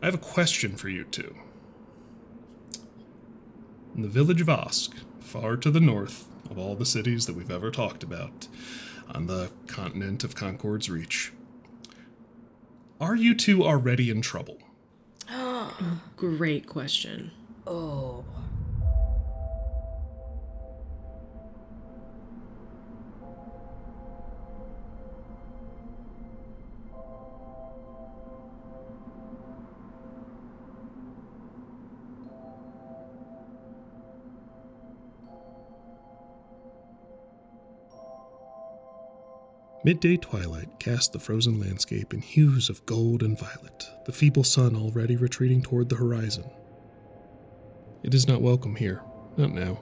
I have a question for you two. In the village of Osk, far to the north of all the cities that we've ever talked about, on the continent of Concord's Reach, are you two already in trouble? Great question. Oh. Midday twilight cast the frozen landscape in hues of gold and violet, the feeble sun already retreating toward the horizon. It is not welcome here, not now,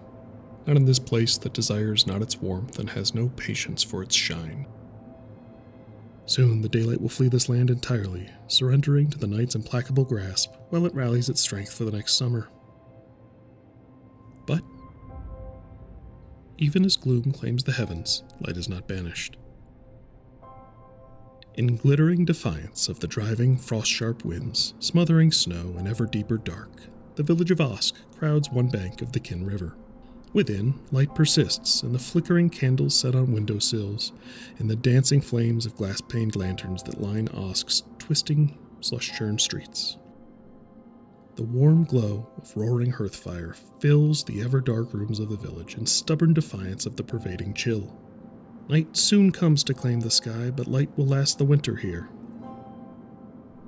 not in this place that desires not its warmth and has no patience for its shine. Soon the daylight will flee this land entirely, surrendering to the night's implacable grasp while it rallies its strength for the next summer. But, even as gloom claims the heavens, light is not banished. In glittering defiance of the driving, frost-sharp winds, smothering snow and ever deeper dark, the village of Osk crowds one bank of the Kin River. Within, light persists in the flickering candles set on windowsills, in the dancing flames of glass-paned lanterns that line Osk's twisting, slush-churned streets. The warm glow of roaring hearth fire fills the ever-dark rooms of the village in stubborn defiance of the pervading chill. Night soon comes to claim the sky, but light will last the winter here.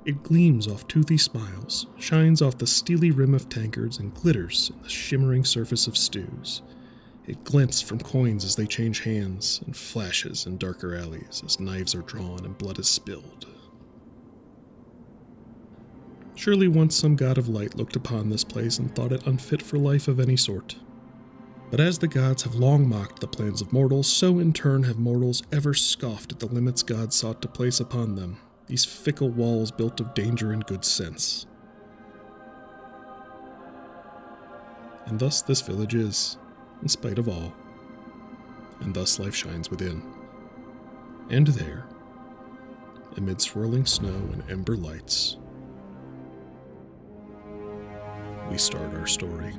It gleams off toothy smiles, shines off the steely rim of tankards, and glitters in the shimmering surface of stews. It glints from coins as they change hands, and flashes in darker alleys as knives are drawn and blood is spilled. Surely once some god of light looked upon this place and thought it unfit for life of any sort. But as the gods have long mocked the plans of mortals, so in turn have mortals ever scoffed at the limits God sought to place upon them, these fickle walls built of danger and good sense. And thus this village is, in spite of all, and thus life shines within. And there, amid swirling snow and ember lights, we start our story.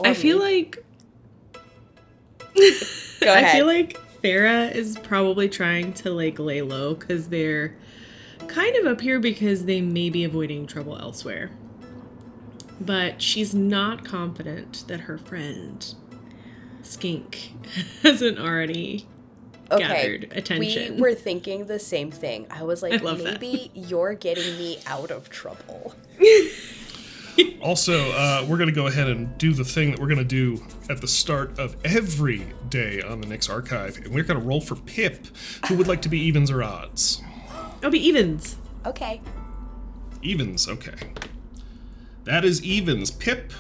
I feel like Go ahead. I feel like Farah is probably trying to lay low because they're kind of up here because they may be avoiding trouble elsewhere. But she's not confident that her friend Skink hasn't already gathered attention. We were thinking the same thing. I was like, maybe you're getting me out of trouble. Also, we're going to go ahead and do the thing that we're going to do at the start of every day on the Nyx Archive, and we're going to roll for Pip, who would like to be evens or odds. I'll be evens. Okay. Evens, okay. That is evens. Pip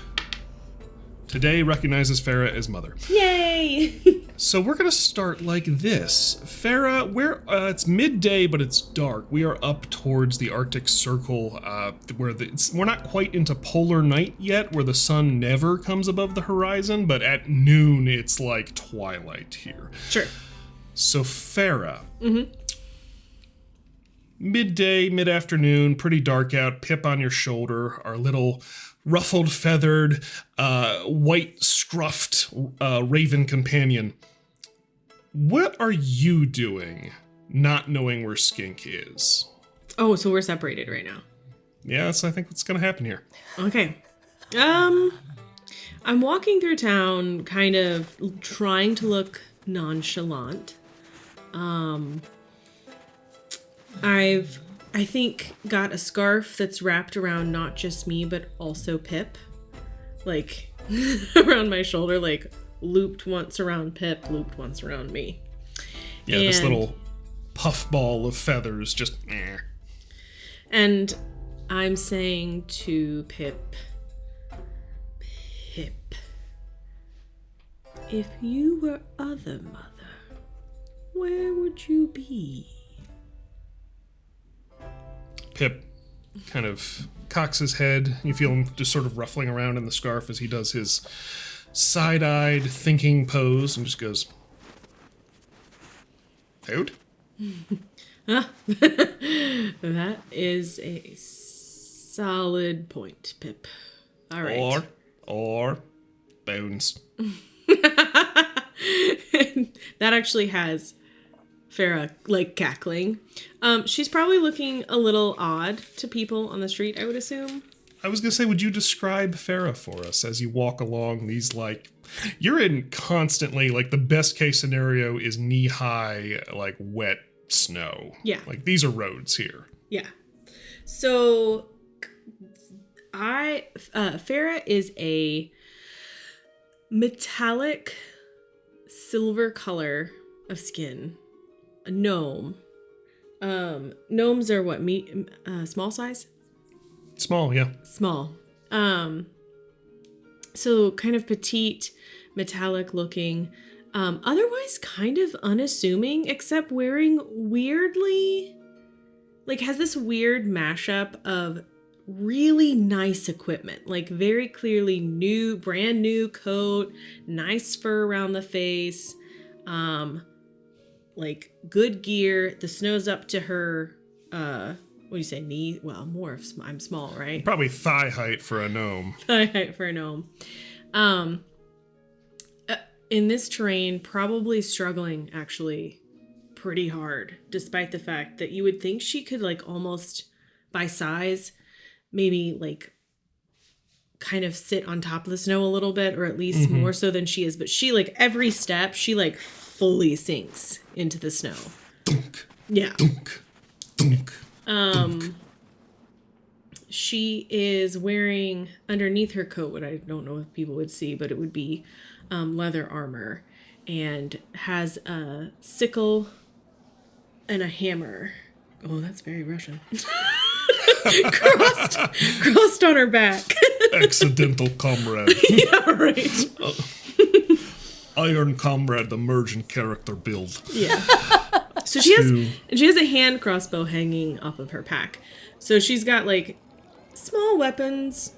today recognizes Farah as mother. Yay! So we're going to start like this. Farah, it's midday, but it's dark. We are up towards the Arctic Circle, where we're not quite into polar night yet, where the sun never comes above the horizon, but at noon, it's like twilight here. Sure. So Farah, midday, mid-afternoon, pretty dark out, Pip on your shoulder, our little ruffled, feathered, white, scruffed raven companion. What are you doing, not knowing where Skink is? Oh, so we're separated right now. Yeah, I think what's going to happen here. Okay. I'm walking through town, kind of trying to look nonchalant. I think, got a scarf that's wrapped around not just me, but also Pip. Like, around my shoulder, like, looped once around Pip, looped once around me. Yeah, this little puffball of feathers just... And I'm saying to Pip, if you were other mother, where would you be? Pip kind of cocks his head. You feel him just sort of ruffling around in the scarf as he does his side-eyed thinking pose and just goes, food? That is a solid point, Pip. All right. Or bones. That actually has Farah, like, cackling. She's probably looking a little odd to people on the street, I would assume. I was going to say, would you describe Farah for us as you walk along these, like, you're in constantly, like, the best case scenario is knee-high, like, wet snow. Yeah. Like, these are roads here. Yeah. So, Farah is a metallic silver color of skin. A gnome. Gnomes are what, small size? Small, yeah. Small. So kind of petite, metallic looking. Otherwise kind of unassuming, except wearing weirdly, like, has this weird mashup of really nice equipment, like very clearly brand new coat, nice fur around the face, like good gear. The snow's up to her, what do you say, knee? Well, I'm small, right? Probably thigh height for a gnome. Thigh height for a gnome. In this terrain, probably struggling actually pretty hard, despite the fact that you would think she could, like, almost by size, maybe, like, kind of sit on top of the snow a little bit, or at least more so than she is. But she, like, every step, she, like, fully sinks into the snow. Dunk. Yeah. Dunk. Dunk. Dunk. She is wearing underneath her coat, what I don't know if people would see, but it would be leather armor, and has a sickle and a hammer. Oh, that's very Russian. crossed on her back. Accidental comrade. Yeah, right. Iron comrade, emergent character build. Yeah. So she has a hand crossbow hanging off of her pack. So she's got, like, small weapons,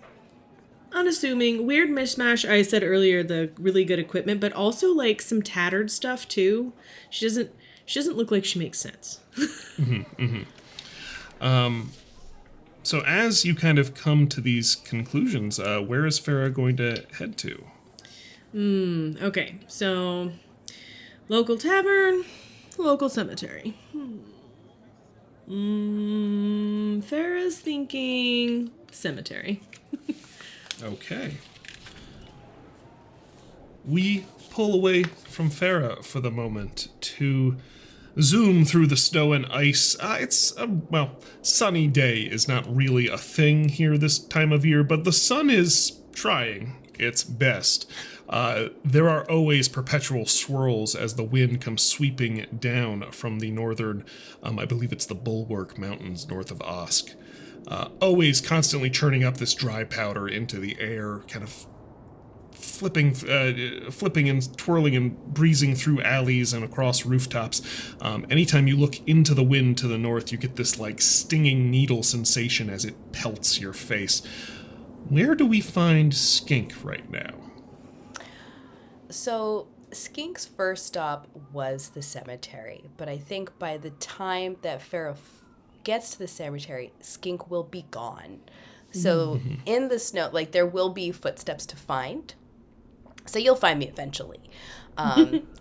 unassuming, weird mishmash. I said earlier, the really good equipment, but also, like, some tattered stuff too. She doesn't look like she makes sense. So as you kind of come to these conclusions, where is Farah going to head to? Okay, so local tavern, local cemetery. Farah's thinking cemetery. Okay. We pull away from Farah for the moment to zoom through the snow and ice. It's a, sunny day is not really a thing here this time of year, but the sun is trying its best. There are always perpetual swirls as the wind comes sweeping down from the northern, I believe it's the Bulwark Mountains north of Osk. Always constantly churning up this dry powder into the air, kind of flipping and twirling and breezing through alleys and across rooftops. Anytime you look into the wind to the north, you get this, like, stinging needle sensation as it pelts your face. Where do we find Skink right now? So, Skink's first stop was the cemetery, but I think by the time that Farah gets to the cemetery, Skink will be gone. So, in the snow, like, there will be footsteps to find. So you'll find me eventually.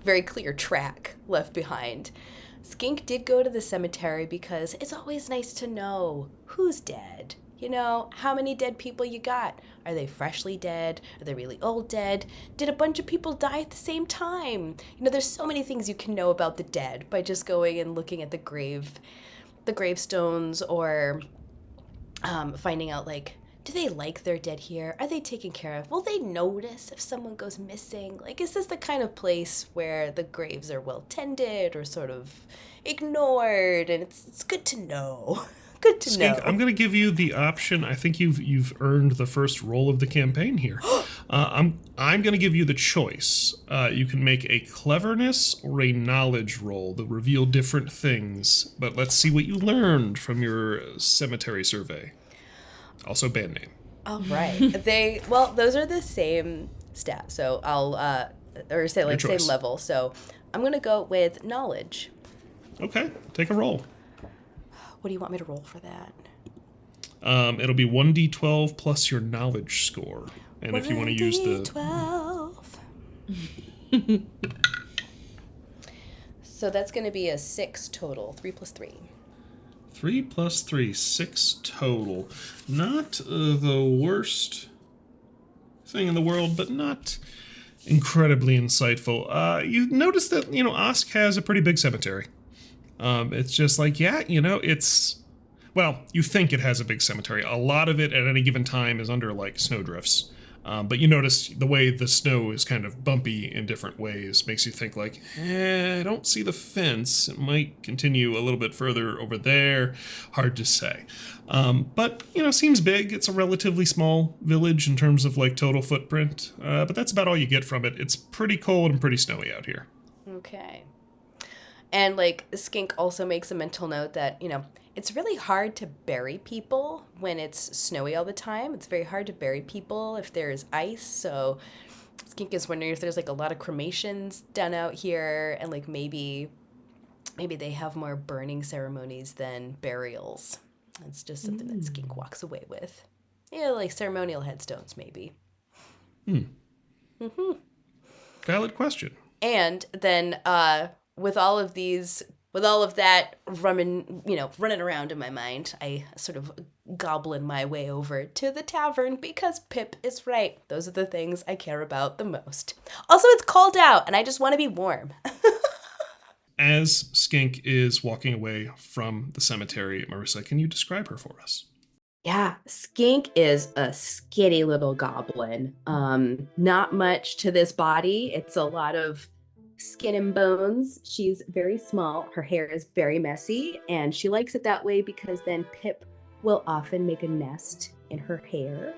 Very clear track left behind. Skink did go to the cemetery because it's always nice to know who's dead. You know, how many dead people you got? Are they freshly dead? Are they really old dead? Did a bunch of people die at the same time? You know, there's so many things you can know about the dead by just going and looking at the gravestones, or finding out, like, do they like their dead here? Are they taken care of? Will they notice if someone goes missing? Like, is this the kind of place where the graves are well tended or sort of ignored? And it's good to know Good to Skink, know. I'm going to give you the option. I think you've earned the first roll of the campaign here. I'm going to give you the choice. You can make a cleverness or a knowledge roll that reveal different things. But let's see what you learned from your cemetery survey. Also, band name. All right. Those are the same stat. So I'll or say like same level. So I'm gonna go with knowledge. Okay, take a roll. What do you want me to roll for that? It'll be 1d12 plus your knowledge score. And if you want to use the 12. So that's going to be a 6 total. 3 plus 3. 3 plus 3, 6 total. Not the worst thing in the world, but not incredibly insightful. You notice that, Osk has a pretty big cemetery. It's just like, it's... Well, you think it has a big cemetery. A lot of it at any given time is under, like, snowdrifts. But you notice the way the snow is kind of bumpy in different ways makes you think, like, I don't see the fence. It might continue a little bit further over there. Hard to say. But, seems big. It's a relatively small village in terms of, like, total footprint. But that's about all you get from it. It's pretty cold and pretty snowy out here. Okay. And, like, Skink also makes a mental note that, it's really hard to bury people when it's snowy all the time. It's very hard to bury people if there's ice. So Skink is wondering if there's like a lot of cremations done out here, and like maybe they have more burning ceremonies than burials. It's just something that Skink walks away with. Yeah, like ceremonial headstones maybe. Valid question. And then with all of that running around in my mind, I sort of goblin my way over to the tavern because Pip is right. Those are the things I care about the most. Also, it's cold out, and I just want to be warm. As Skink is walking away from the cemetery, Marissa, can you describe her for us? Yeah, Skink is a skinny little goblin. Not much to this body. It's a lot of skin and bones. She's very small. Her hair is very messy, and she likes it that way because then Pip will often make a nest in her hair.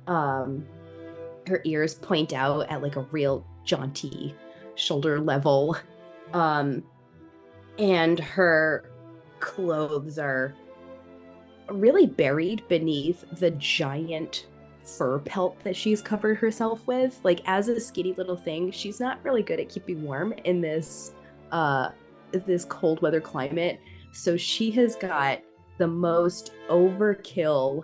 Her ears point out at like a real jaunty shoulder level. And her clothes are really buried beneath the giant fur pelt that she's covered herself with. Like, as a skinny little thing, she's not really good at keeping warm in this cold weather climate. So she has got the most overkill,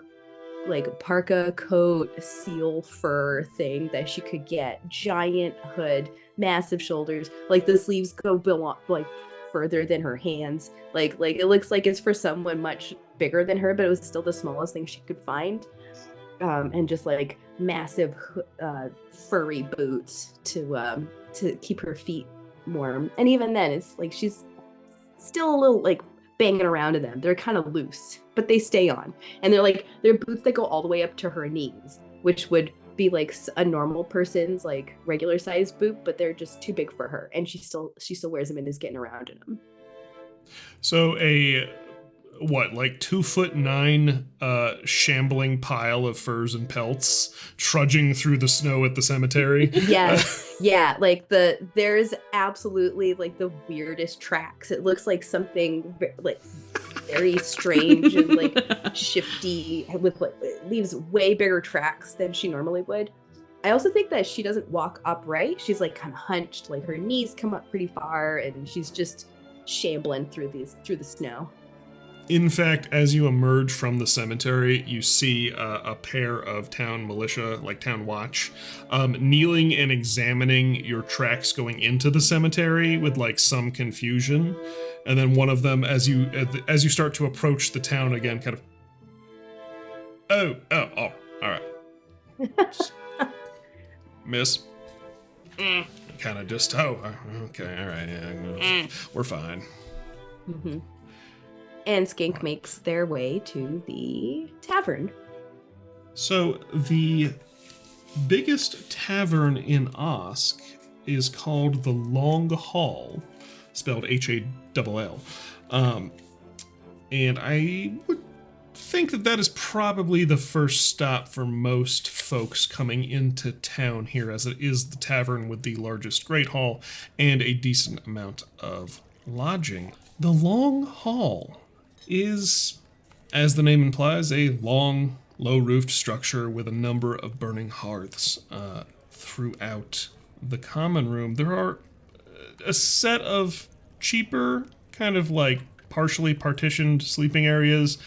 like, parka coat seal fur thing that she could get. Giant hood, massive shoulders, like the sleeves go like further than her hands. Like it looks like it's for someone much bigger than her, but it was still the smallest thing she could find. And just like massive furry boots to keep her feet warm. And even then, it's like she's still a little like banging around in them. They're kind of loose, but they stay on. And they're boots that go all the way up to her knees, which would be like a normal person's like regular sized boot, but they're just too big for her. And she still wears them and is getting around in them. So like 2'9" shambling pile of furs and pelts trudging through the snow at the cemetery. Yes. Yeah. Like there's absolutely like the weirdest tracks. It looks like something like very strange and like shifty with like, it leaves way bigger tracks than she normally would. I also think that she doesn't walk upright. She's like kind of hunched, like her knees come up pretty far, and she's just shambling through the snow. In fact, as you emerge from the cemetery, you see a pair of town militia, like town watch, kneeling and examining your tracks going into the cemetery with like some confusion. And then one of them, as you start to approach the town again, kind of, oh, all right, miss. Kind of just, okay, all right, yeah, we're fine. Mm-hmm. And Skink makes their way to the tavern. So the biggest tavern in Osk is called the Long Hall, spelled Hall. And I would think that is probably the first stop for most folks coming into town here, as it is the tavern with the largest great hall and a decent amount of lodging. The Long Hall is, as the name implies, a long, low-roofed structure with a number of burning hearths throughout the common room. There are a set of cheaper, kind of like partially partitioned sleeping areas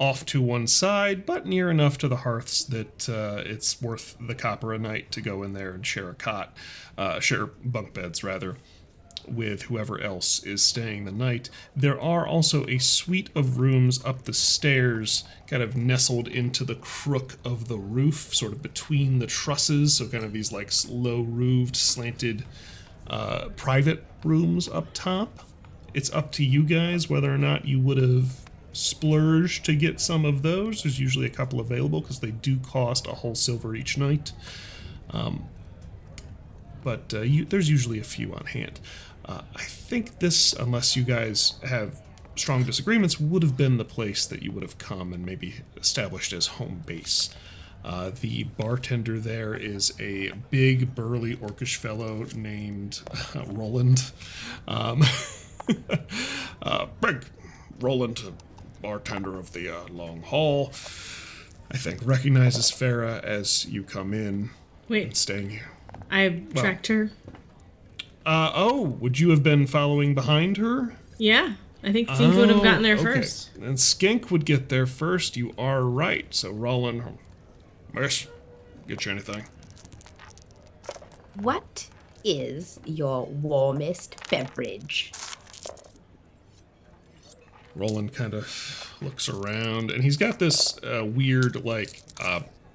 off to one side, but near enough to the hearths that it's worth the copper a night to go in there and share a cot, share bunk beds rather, with whoever else is staying the night. There are also a suite of rooms up the stairs, kind of nestled into the crook of the roof, sort of between the trusses, so kind of these like low-roofed, slanted private rooms up top. It's up to you guys whether or not you would have splurged to get some of those. There's usually a couple available because they do cost a whole silver each night. But there's usually a few on hand. I think this, unless you guys have strong disagreements, would have been the place that you would have come and maybe established as home base. The bartender there is a big, burly, orcish fellow named Roland. Big Roland, bartender of the Long Hall, I think recognizes Farah as you come in. Wait. And staying here. I tracked her. Would you have been following behind her? Yeah, I think Skink would have gotten there okay. first. And Skink would get there first. You are right. So Roland, miss, get you anything? What is your warmest beverage? Roland kind of looks around, and he's got this weird, like,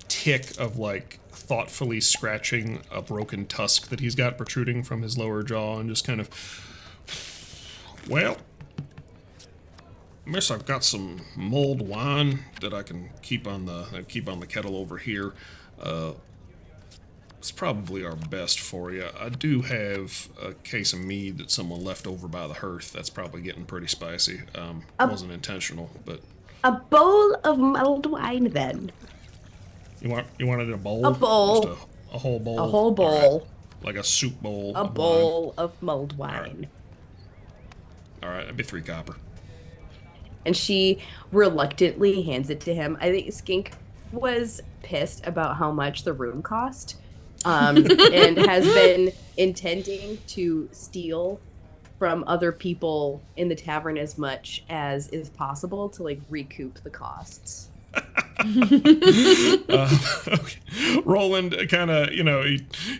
tick of, like, thoughtfully scratching a broken tusk that he's got protruding from his lower jaw, and just kind of, well, miss, I've got some mulled wine that I can keep on the kettle over here. It's probably our best for you. I do have a case of mead that someone left over by the hearth. That's probably getting pretty spicy. Wasn't intentional, but A bowl of mulled wine, then. you wanted a bowl? A bowl. Just a whole bowl. A whole bowl. All right. Like a soup bowl. A of bowl wine. of mulled wine. All right, that'd be 3 copper. And she reluctantly hands it to him. I think Skink was pissed about how much the room cost. And has been intending to steal from other people in the tavern as much as is possible to like recoup the costs. Okay. Roland kind of,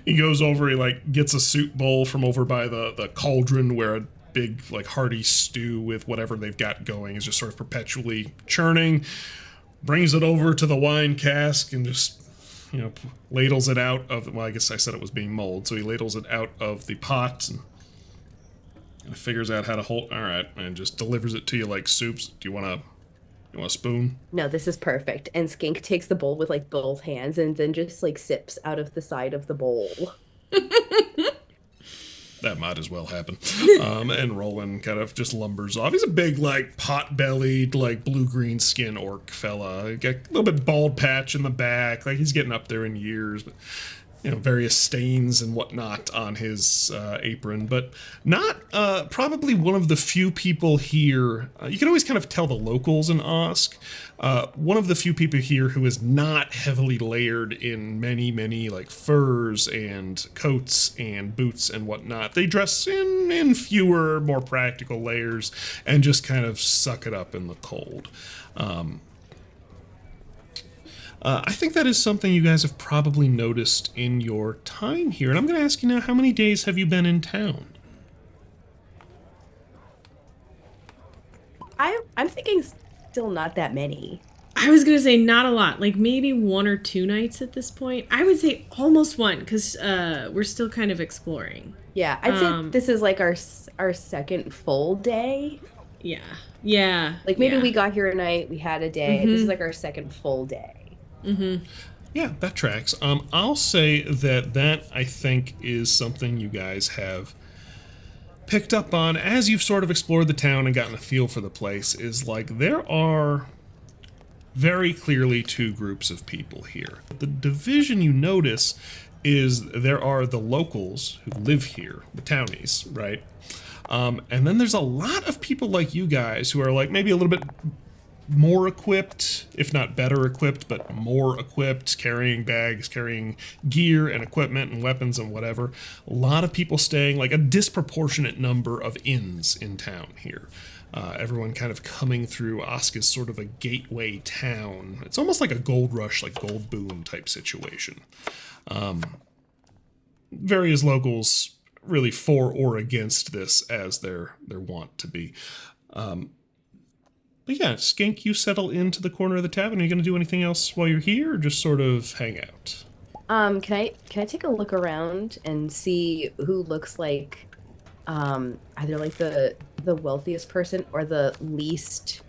he goes over, he like gets a soup bowl from over by the cauldron where a big like hearty stew with whatever they've got going is just sort of perpetually churning, brings it over to the wine cask and just ladles it out of, well, I guess I said it was being mulled, so he ladles it out of the pot and figures out how to hold, all right, and just delivers it to you like soups. Do you want a spoon? No, this is perfect. And Skink takes the bowl with like both hands and then just like sips out of the side of the bowl. That might as well happen. And Roland kind of just lumbers off. He's a big, like, pot-bellied, like, blue-green skin orc fella. He got a little bit bald patch in the back. Like, he's getting up there in years. But, various stains and whatnot on his apron. But not probably one of the few people here. You can always kind of tell the locals in Osk. One of the few people here who is not heavily layered in many, many like furs and coats and boots and whatnot. They dress in fewer, more practical layers and just kind of suck it up in the cold. I think that is something you guys have probably noticed in your time here. And I'm going to ask you now, how many days have you been in town? I'm thinking still not that many. I was going to say not a lot, like maybe 1 or 2 nights at this point. I would say almost 1 because we're still kind of exploring. Yeah, I'd say this is like our second full day. Yeah. Like maybe we got here a night, we had a day. This is like our second full day. Mm-hmm. Yeah, that tracks. I'll say that I think is something you guys have picked up on as you've sort of explored the town and gotten a feel for the place, is like there are very clearly two groups of people here. The division you notice is there are the locals who live here, the townies, right? And then there's a lot of people like you guys who are like maybe a little bit more equipped, if not better equipped, but more equipped, carrying bags, carrying gear and equipment and weapons and whatever. A lot of people staying, like a disproportionate number of inns in town here. Everyone kind of coming through. Osk sort of a gateway town. It's almost like a gold rush, like gold boom type situation. Various locals really for or against this as their wont to be. But yeah, Skink, you settle into the corner of the tavern. Are you going to do anything else while you're here, or just sort of hang out? Can I take a look around and see who looks like either like the wealthiest person or the least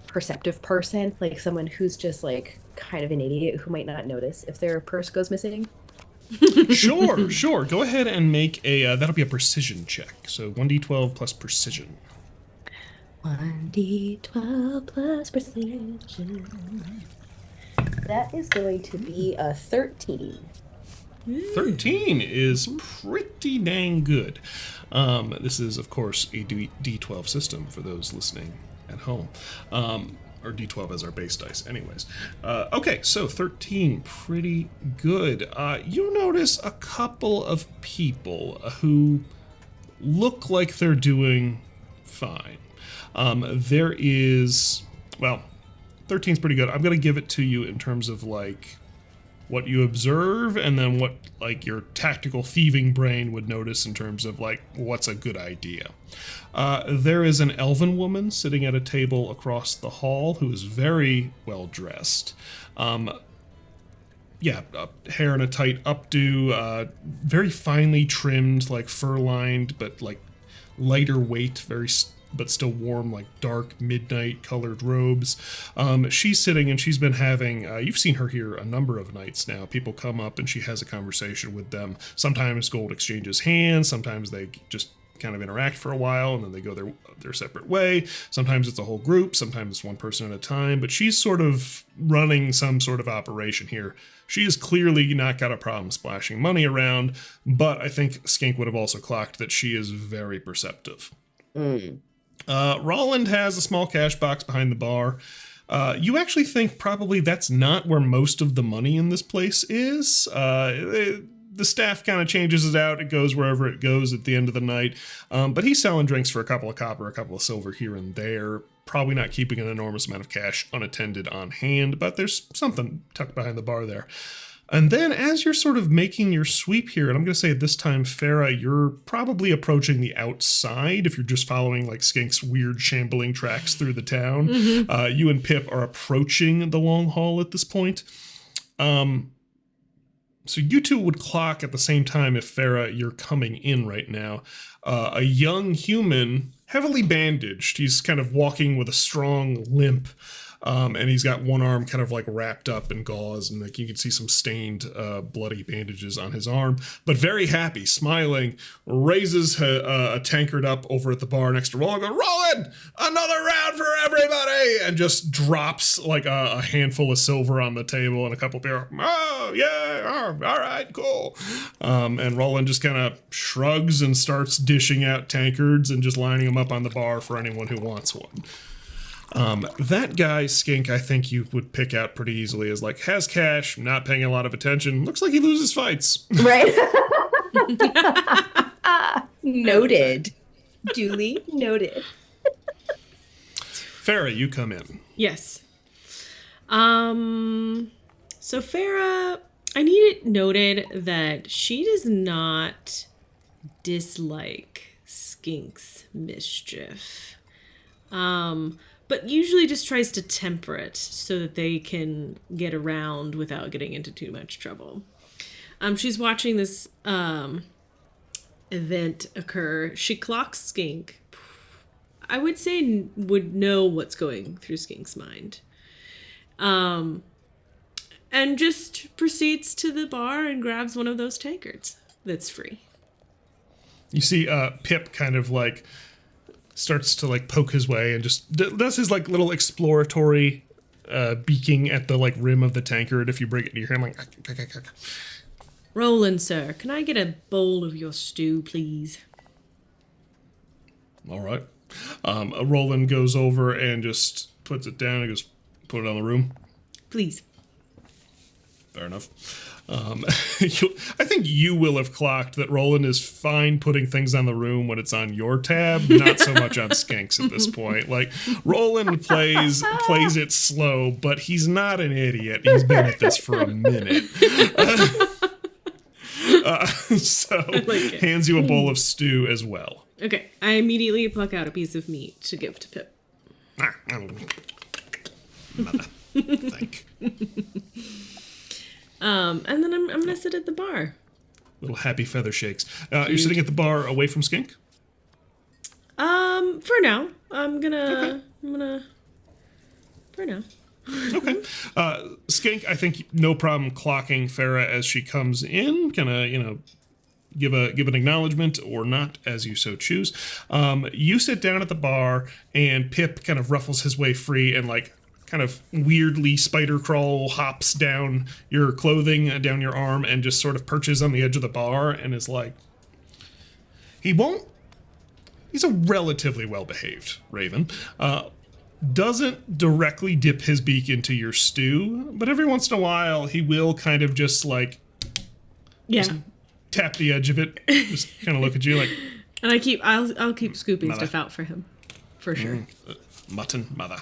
perceptive person, like someone who's just like kind of an idiot who might not notice if their purse goes missing? Sure. Go ahead and make a, that'll be a precision check. So 1d12 plus precision. 1d12 plus precision. That is going to be a 13. 13 is pretty dang good. This is, of course, a D12 system for those listening at home. Or D12 as our base dice, anyways. Okay, so 13, pretty good. You notice a couple of people who look like they're doing fine. There is, well, 13 is pretty good. I'm going to give it to you in terms of, like, what you observe and then what, like, your tactical thieving brain would notice in terms of, like, what's a good idea. There is an elven woman sitting at a table across the hall who is very well dressed. Hair in a tight updo, very finely trimmed, like fur-lined, but, like, lighter weight, but still warm, like dark midnight colored robes. She's sitting and she's been having, you've seen her here a number of nights now. People come up and she has a conversation with them. Sometimes Gold exchanges hands, sometimes they just kind of interact for a while and then they go their separate way. Sometimes it's a whole group, sometimes it's one person at a time, but she's sort of running some sort of operation here. She has clearly not got a problem splashing money around, but I think Skink would have also clocked that she is very perceptive. Roland has a small cash box behind the bar. You actually think probably that's not where most of the money in this place is. The staff kind of changes it out. It goes wherever it goes at the end of the night. But he's selling drinks for a couple of copper, a couple of silver here and there. Probably not keeping an enormous amount of cash unattended on hand, but there's something tucked behind the bar there. And then as you're sort of making your sweep here, and I'm going to say at this time, Farah, you're probably approaching the outside if you're just following like Skink's weird shambling tracks through the town. Mm-hmm. You and Pip are approaching the long hall at this point. So you two would clock at the same time if Farah, you're coming in right now. A young human, heavily bandaged. He's kind of walking with a strong limp. And he's got one arm kind of like wrapped up in gauze, and like you can see some stained, bloody bandages on his arm, but very happy, smiling, raises a tankard up over at the bar next to Roland, goes, "Roland, another round for everybody!" and just drops like a handful of silver on the table and a couple of beer. "Oh, yeah, all right, cool." And Roland just kind of shrugs and starts dishing out tankards and just lining them up on the bar for anyone who wants one. That guy, Skink, I think you would pick out pretty easily as like, has cash, not paying a lot of attention, looks like he loses fights. Right? Noted. Duly noted. Farah, you come in. Yes. So Farah, I need it noted that she does not dislike Skink's mischief. But usually just tries to temper it so that they can get around without getting into too much trouble. She's watching this event occur. She clocks Skink. I would say would know what's going through Skink's mind. And just proceeds to the bar and grabs one of those tankards that's free. You see Pip kind of like starts to like poke his way and just does his like little exploratory beaking at the like rim of the tankard. If you bring it to your hand, like. Roland, sir, can I get a bowl of your stew, please? All right. Roland goes over and just puts it down and goes, put it on the room. Please. Fair enough. I think you will have clocked that Roland is fine putting things on the room when it's on your tab, not so much on Skink's at this point. Like, Roland plays it slow, but he's not an idiot. He's been at this for a minute. So hands you a bowl of stew as well. Okay, I immediately pluck out a piece of meat to give to Pip. Mother, thank. And then I'm gonna sit at the bar. Little happy feather shakes. You're sitting at the bar away from Skink? For now. I'm gonna for now. Okay. Skink, I think no problem clocking Farah as she comes in. Gonna, give an acknowledgement or not, as you so choose. You sit down at the bar, and Pip kind of ruffles his way free and like kind of weirdly spider crawl hops down your clothing, down your arm, and just sort of perches on the edge of the bar and is like, he's a relatively well-behaved raven. Doesn't directly dip his beak into your stew, but every once in a while he will kind of just like just tap the edge of it, just kind of look at you like. And I'll keep scooping stuff out for him, for sure. Mutton mother.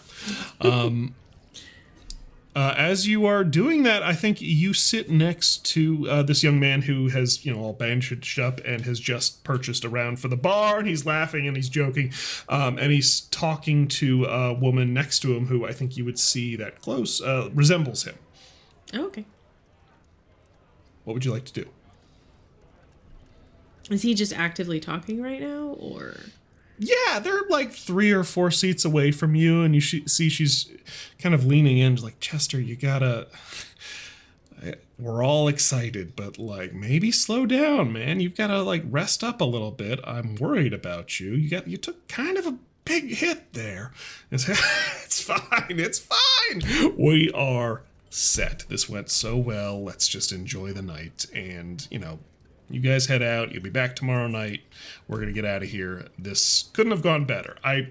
As you are doing that, I think you sit next to this young man who has, all bandaged up and has just purchased a round for the bar, and he's laughing and he's joking, and he's talking to a woman next to him who I think you would see that close resembles him. Oh, okay. What would you like to do? Is he just actively talking right now, or? Yeah, they're like 3 or 4 seats away from you, and you see she's kind of leaning in, like, Chester, you gotta. We're all excited, but like maybe slow down, man. You've got to like rest up a little bit. I'm worried about you. You took kind of a big hit there. It's fine. It's fine. We are set. This went so well. Let's just enjoy the night, and you guys head out. You'll be back tomorrow night. We're going to get out of here. This couldn't have gone better. I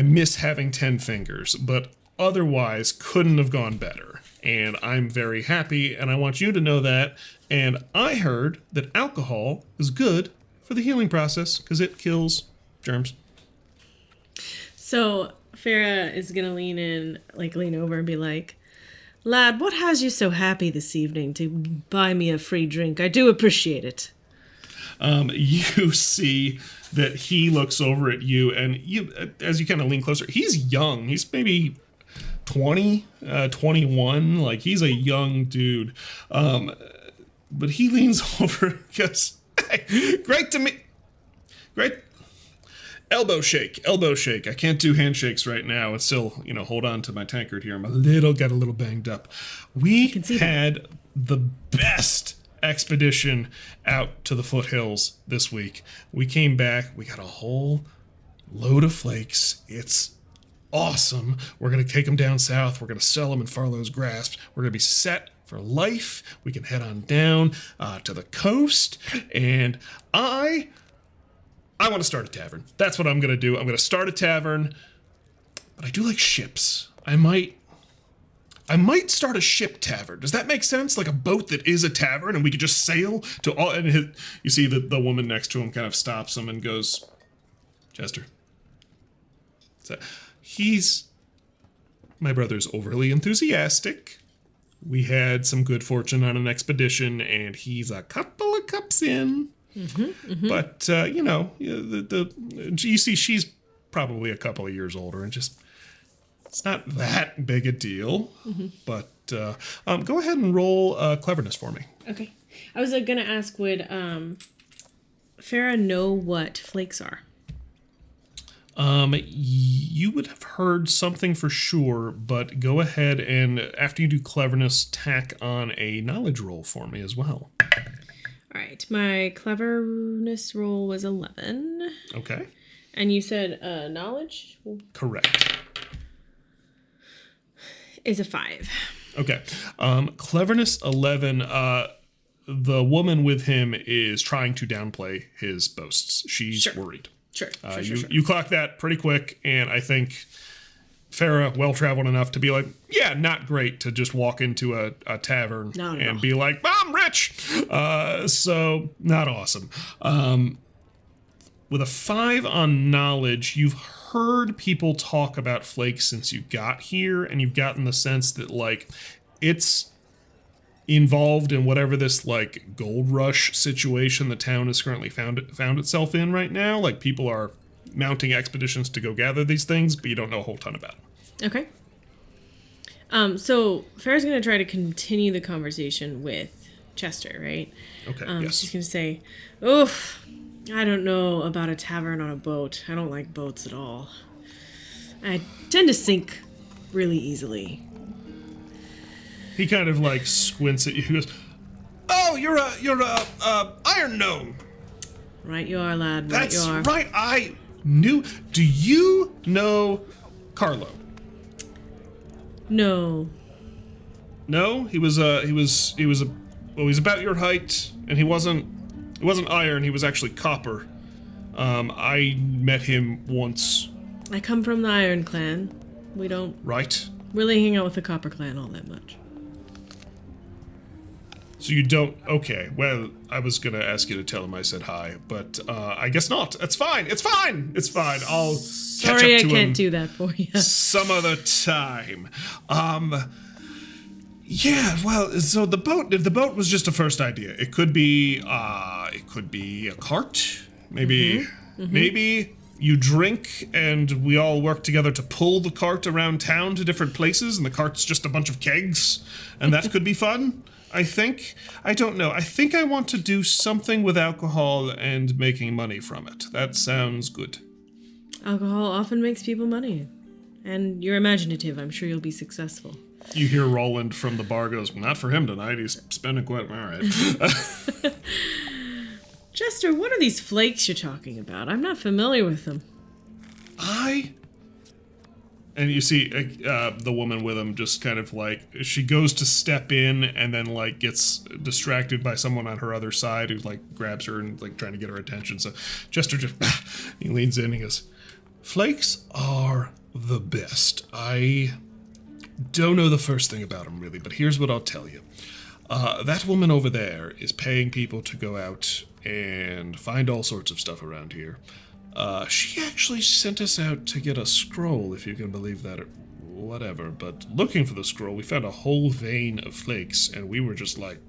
miss having 10 fingers, but otherwise couldn't have gone better. And I'm very happy, and I want you to know that. And I heard that alcohol is good for the healing process because it kills germs. So Farah is going to lean over and be like, Lad, what has you so happy this evening to buy me a free drink? I do appreciate it. You see that he looks over at you, and you, as you kind of lean closer, he's young. He's maybe 20, 21. Like, he's a young dude. But he leans over and goes, hey, great to meet. Great. Elbow shake. I can't do handshakes right now. It's still, hold on to my tankard here. I'm got a little banged up. We had the best expedition out to the foothills this week. We came back. We got a whole load of flakes. It's awesome. We're going to take them down south. We're going to sell them in Farlow's Grasp. We're going to be set for life. We can head on down to the coast. And I want to start a tavern. That's what I'm going to do. I'm going to start a tavern, but I do like ships. I might start a ship tavern. Does that make sense? Like a boat that is a tavern, and we could just sail to all. And you see the woman next to him kind of stops him and goes, Chester. My brother's overly enthusiastic. We had some good fortune on an expedition, and he's a couple of cups in. But, you see she's probably a couple of years older, and just, it's not that big a deal. But go ahead and roll cleverness for me. Okay. I was going to ask, would Farah know what flakes are? You would have heard something for sure, but go ahead and, after you do cleverness, tack on a knowledge roll for me as well. All right, my cleverness roll was 11. Okay. And you said knowledge? Correct. is a 5. Okay. Cleverness 11. The woman with him is trying to downplay his boasts. She's worried. Sure. You clock that pretty quick, and I think Farah well-traveled enough to be like, yeah, not great to just walk into a tavern and be like, I'm rich! So, not awesome. With a 5 on knowledge, you've heard people talk about Flake since you got here, and you've gotten the sense that, like, it's involved in whatever this, like, gold rush situation the town has currently found itself in right now. Like, people are mounting expeditions to go gather these things, but you don't know a whole ton about them. Okay. So Farrah's going to try to continue the conversation with Chester, right? Okay, yes. She's going to say, oof, I don't know about a tavern on a boat. I don't like boats at all. I tend to sink really easily. He kind of like squints at you. He goes, "Oh, you're a iron gnome." Right you are, lad. Right That's you are. right. I knew. Do you know Carlo? No. No, he's about your height, and he wasn't iron. He was actually copper. I met him once. I come from the Iron Clan. We don't Right. really hang out with the Copper Clan all that much. So you don't. Okay. Well, I was gonna ask you to tell him I said hi, but I guess not. It's fine. It's fine. It's fine. I'll catch Sorry, up I to can't him do that for you. some other time. Yeah, well, so the boat was just a first idea. It could be a cart. Maybe you drink and we all work together to pull the cart around town to different places, and the cart's just a bunch of kegs, and that could be fun. I think. I don't know. I think I want to do something with alcohol and making money from it. That sounds good. Alcohol often makes people money. And you're imaginative. I'm sure you'll be successful. You hear Roland from the bar goes, not for him tonight. He's spending quite... All right. Chester, what are these flakes you're talking about? I'm not familiar with them. And you see the woman with him just kind of like, she goes to step in and then like gets distracted by someone on her other side who like grabs her and like trying to get her attention. So Chester just, he leans in and he goes, flakes are the best. I don't know the first thing about them really, but here's what I'll tell you. That woman over there is paying people to go out and find all sorts of stuff around here. She actually sent us out to get a scroll, if you can believe that, or whatever. But looking for the scroll, we found a whole vein of flakes, and we were just like,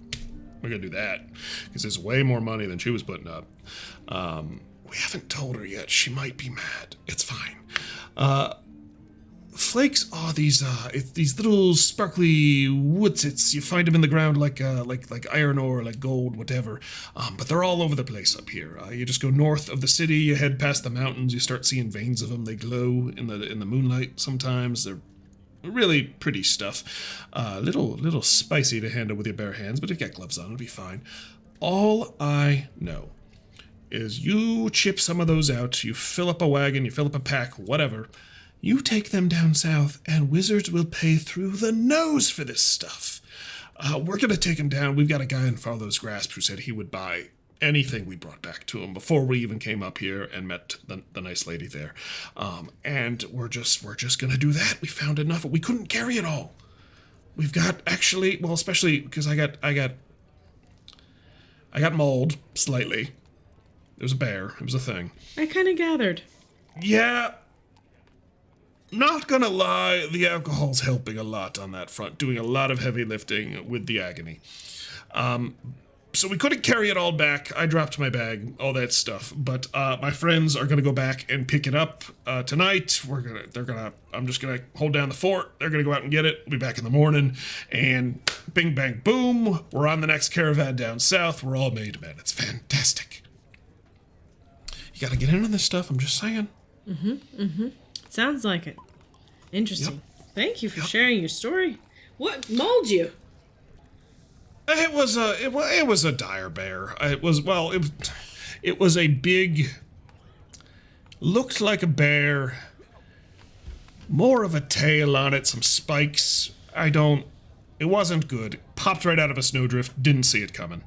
we're gonna do that, because it's way more money than she was putting up. We haven't told her yet. She might be mad. It's fine. Flakes are these little sparkly woodsits. You find them in the ground like iron ore, like gold, whatever. But they're all over the place up here. You just go north of the city, you head past the mountains, you start seeing veins of them. They glow in the moonlight sometimes. They're really pretty stuff. Little spicy to handle with your bare hands, but if you got gloves on, it'll be fine. All I know is you chip some of those out, you fill up a wagon, you fill up a pack, whatever. You take them down south, and wizards will pay through the nose for this stuff. We're going to take them down. We've got a guy in Farlow's grasp who said he would buy anything we brought back to him before we even came up here and met the nice lady there. And we're just going to do that. We found enough. We couldn't carry it all. We've got actually, well, especially because I got mauled slightly. There was a bear. It was a thing. I kind of gathered. Yeah. Not gonna lie, the alcohol's helping a lot on that front, doing a lot of heavy lifting with the agony. So we couldn't carry it all back. I dropped my bag, all that stuff. But my friends are gonna go back and pick it up tonight. I'm just gonna hold down the fort. They're gonna go out and get it. We'll be back in the morning, and bing bang boom, we're on the next caravan down south. We're all made men. It's fantastic. You gotta get in on this stuff. I'm just saying. Sounds like it. Interesting. Yep. Thank you for sharing your story. What mauled you? It was a dire bear. It was a big, looked like a bear, more of a tail on it, some spikes, It wasn't good. Popped right out of a snowdrift. Didn't see it coming.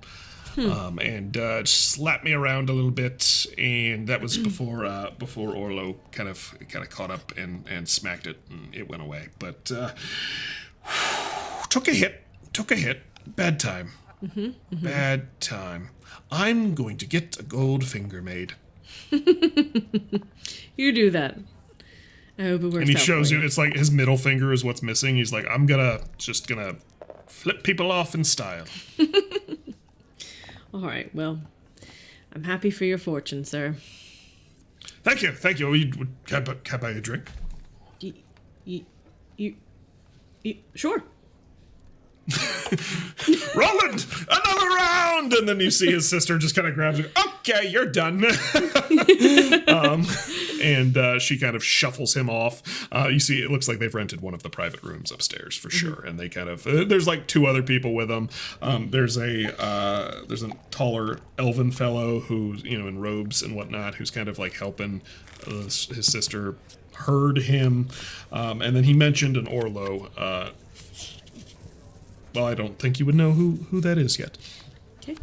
And slapped me around a little bit, and that was before Orlo kind of caught up and smacked it, and it went away. But took a hit. Bad time. Bad time. I'm going to get a gold finger made. You do that. I hope it works out. And he shows you, it's like his middle finger is what's missing. He's like, I'm just gonna flip people off in style. All right, well, I'm happy for your fortune, sir. Thank you. Can I buy you a drink? You sure. Roland, another round! And then you see his sister just kind of grabs him. Okay, you're done. And she kind of shuffles him off. You see, it looks like they've rented one of the private rooms upstairs for sure. And they kind of there's like two other people with them. There's a taller elven fellow who's in robes and whatnot, who's kind of like helping his sister herd him. And then he mentioned an Orlo. Well, I don't think you would know who that is yet. Okay.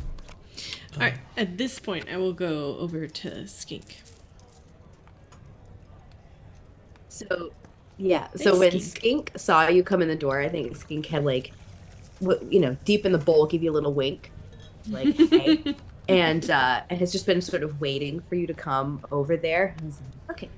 All right. At this point, I will go over to Skink. So, yeah. So when Skink saw you come in the door, I think Skink had like, deep in the bowl, give you a little wink, like, hey, and has just been sort of waiting for you to come over there. And I was like, okay,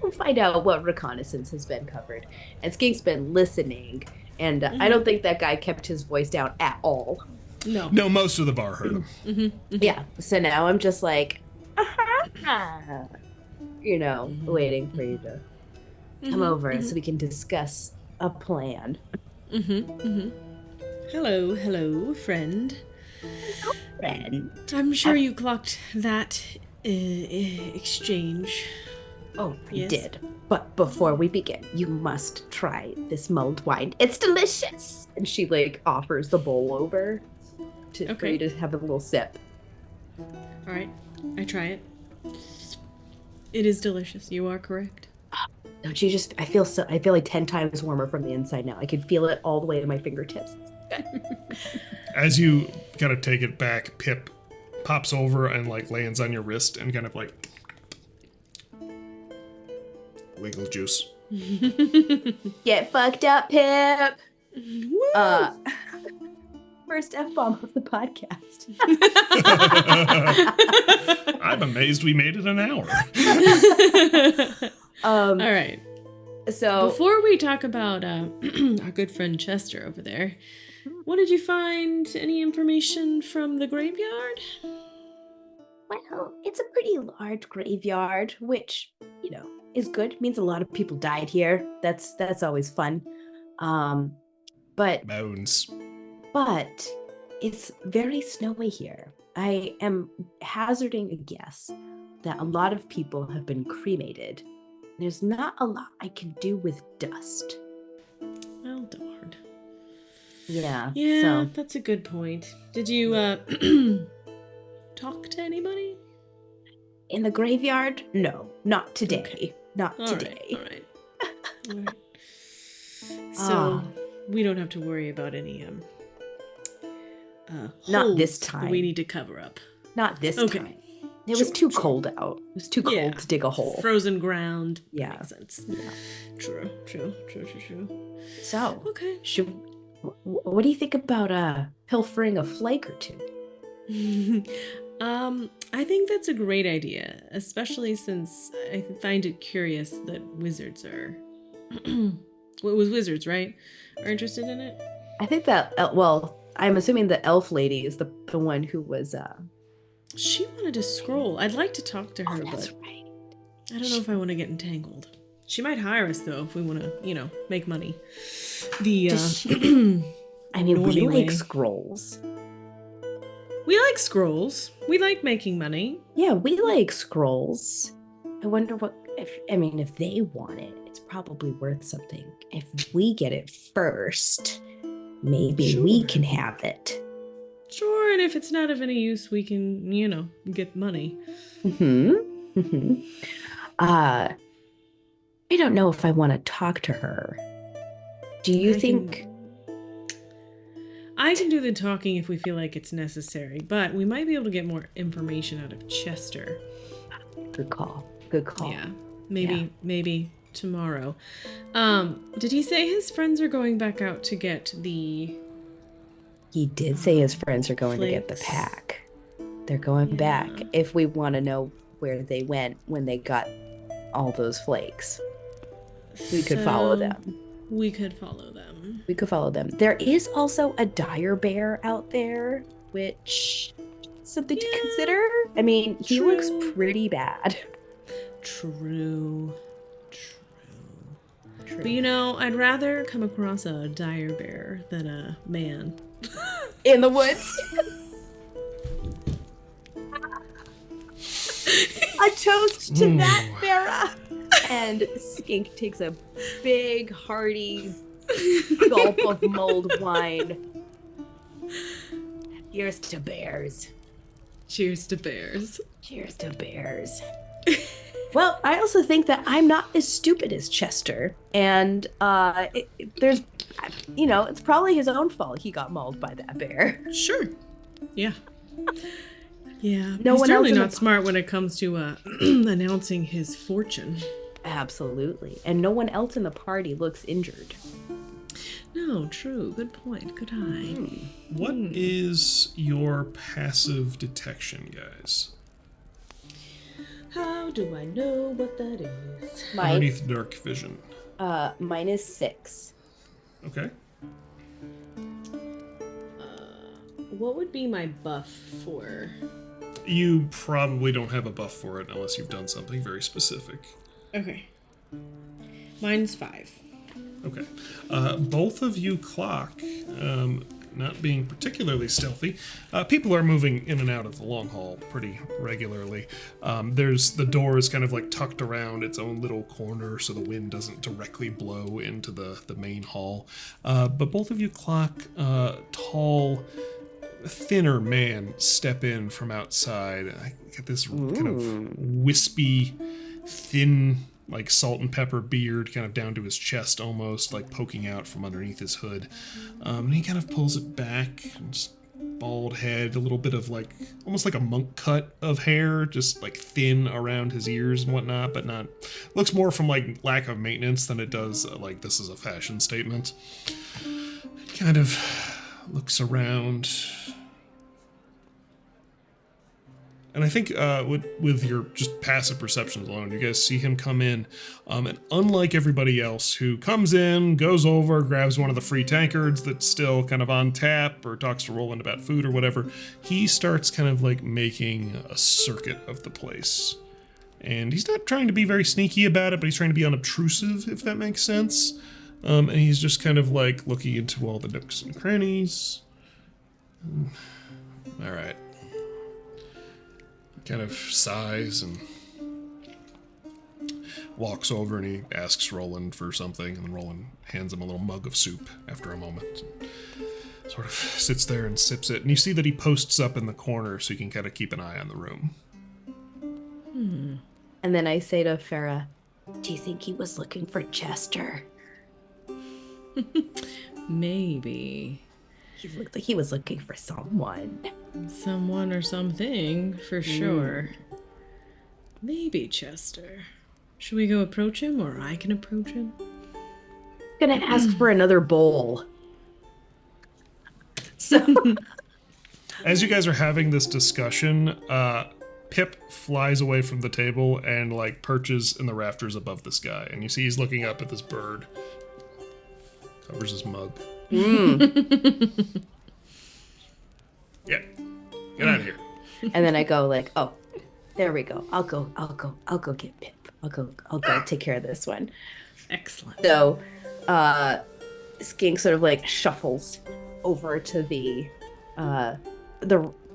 we'll find out what reconnaissance has been covered. And Skink's been listening. And I don't think that guy kept his voice down at all. No, most of the bar heard him. Yeah. So now I'm just like, waiting for you to come over so we can discuss a plan. Hello, friend. Friend. I'm sure you clocked that exchange. Oh, I Yes. did. But before we begin, you must try this mulled wine. It's delicious. And she offers the bowl over for you to have a little sip. All right, I try it. It is delicious. You are correct. Don't you I feel like 10 times warmer from the inside now. I can feel it all the way to my fingertips. As you kind of take it back, Pip pops over and lands on your wrist and kind of wiggle juice. Get fucked up, Pip. First F-bomb of the podcast. I'm amazed we made it an hour. All right. So before we talk about our good friend Chester over there, what did you find? Any information from the graveyard? Well, it's a pretty large graveyard, which, is good. Means a lot of people died here. That's always fun. But Bones. But it's very snowy here. I am hazarding a guess that a lot of people have been cremated. There's not a lot I can do with dust. Well, darn. Yeah. Yeah, So that's a good point. Did you talk to anybody? in the graveyard? No, not today. Okay. Not All today. All right. So we don't have to worry about any Not this holes that time. we need to cover up. Not this Okay. time. It was too cold out. It was too cold Yeah. to dig a hole. Frozen ground. Yeah. Makes sense. Yeah. True. So, Okay. what do you think about pilfering a flake or two? I think that's a great idea, especially since I find it curious that wizards are. Well, it was wizards, right? Are interested in it? I think that I'm assuming the elf lady is the one who was She wanted a scroll. I'd like to talk to her, that's but right. I don't know if I want to get entangled. She might hire us though if we want to, make money. Does she? I mean, we normie way. like scrolls. We like scrolls. We like making money. Yeah, we like scrolls. I wonder if they want it, it's probably worth something. If we get it first, maybe we Sure. can have it. Sure, and if it's not of any use, we can, get money. I don't know if I want to talk to her Do you think... I can do the talking if we feel like it's necessary, but we might be able to get more information out of Chester. Good call. Yeah. Maybe tomorrow. Did he say his friends are going back out to get the... He did say his friends are going to get the flakes? pack. They're going back if we want to know where they went when they got all those flakes. We could follow them. We could follow them. There is also a dire bear out there, which is something to consider. I mean, he looks pretty bad. True. But you know, I'd rather come across a dire bear than a man. In the woods. A toast to that, Farah. And Skink takes a big, hearty gulp of mulled wine. Here's to bears. Cheers to bears. Cheers to bears. Well, I also think that I'm not as stupid as Chester. And there's, it's probably his own fault he got mauled by that bear. Sure. Yeah. Yeah. No He's one certainly else in not the- smart when it comes to announcing his fortune. Absolutely. And no one else in the party looks injured. No, true. Good point. Good eye. What is your passive detection, guys? How do I know what that is? Underneath dark vision. Mine is 6. Okay. What would be my buff for? You probably don't have a buff for it unless you've done something very specific. Okay. Mine's 5. Okay. Both of you clock, not being particularly stealthy, people are moving in and out of the long hall pretty regularly. The door is kind of like tucked around its own little corner so the wind doesn't directly blow into the main hall. But both of you clock tall, thinner man step in from outside. I get this kind of wispy, thin, like salt and pepper beard kind of down to his chest almost, like poking out from underneath his hood. And he kind of pulls it back, just bald head, a little bit of like, almost like a monk cut of hair, just like thin around his ears and whatnot, but not, looks more from like lack of maintenance than it does like this is a fashion statement. Kind of looks around. And I think with your just passive perceptions alone, you guys see him come in. And unlike everybody else who comes in, goes over, grabs one of the free tankards that's still kind of on tap, or talks to Roland about food or whatever, he starts kind of like making a circuit of the place. And he's not trying to be very sneaky about it, but he's trying to be unobtrusive, if that makes sense. And he's just kind of like looking into all the nooks and crannies. All right. Kind of sighs and walks over and he asks Roland for something, and then Roland hands him a little mug of soup after a moment. Sort of sits there and sips it, and you see that he posts up in the corner so you can kind of keep an eye on the room. And then I say to Farah, do you think he was looking for Chester? Maybe. He looked like he was looking for someone. Someone or something, for sure. Maybe Chester. Should we go approach him, or I can approach him? He's gonna ask for another bowl. So As you guys are having this discussion, Pip flies away from the table and like perches in the rafters above this guy, and you see he's looking up at this bird. Covers his mug. Yeah. Get out of here. and then I go like, oh, there we go. I'll go get Pip. I'll go take care of this one. Excellent. So Skink sort of like shuffles over to the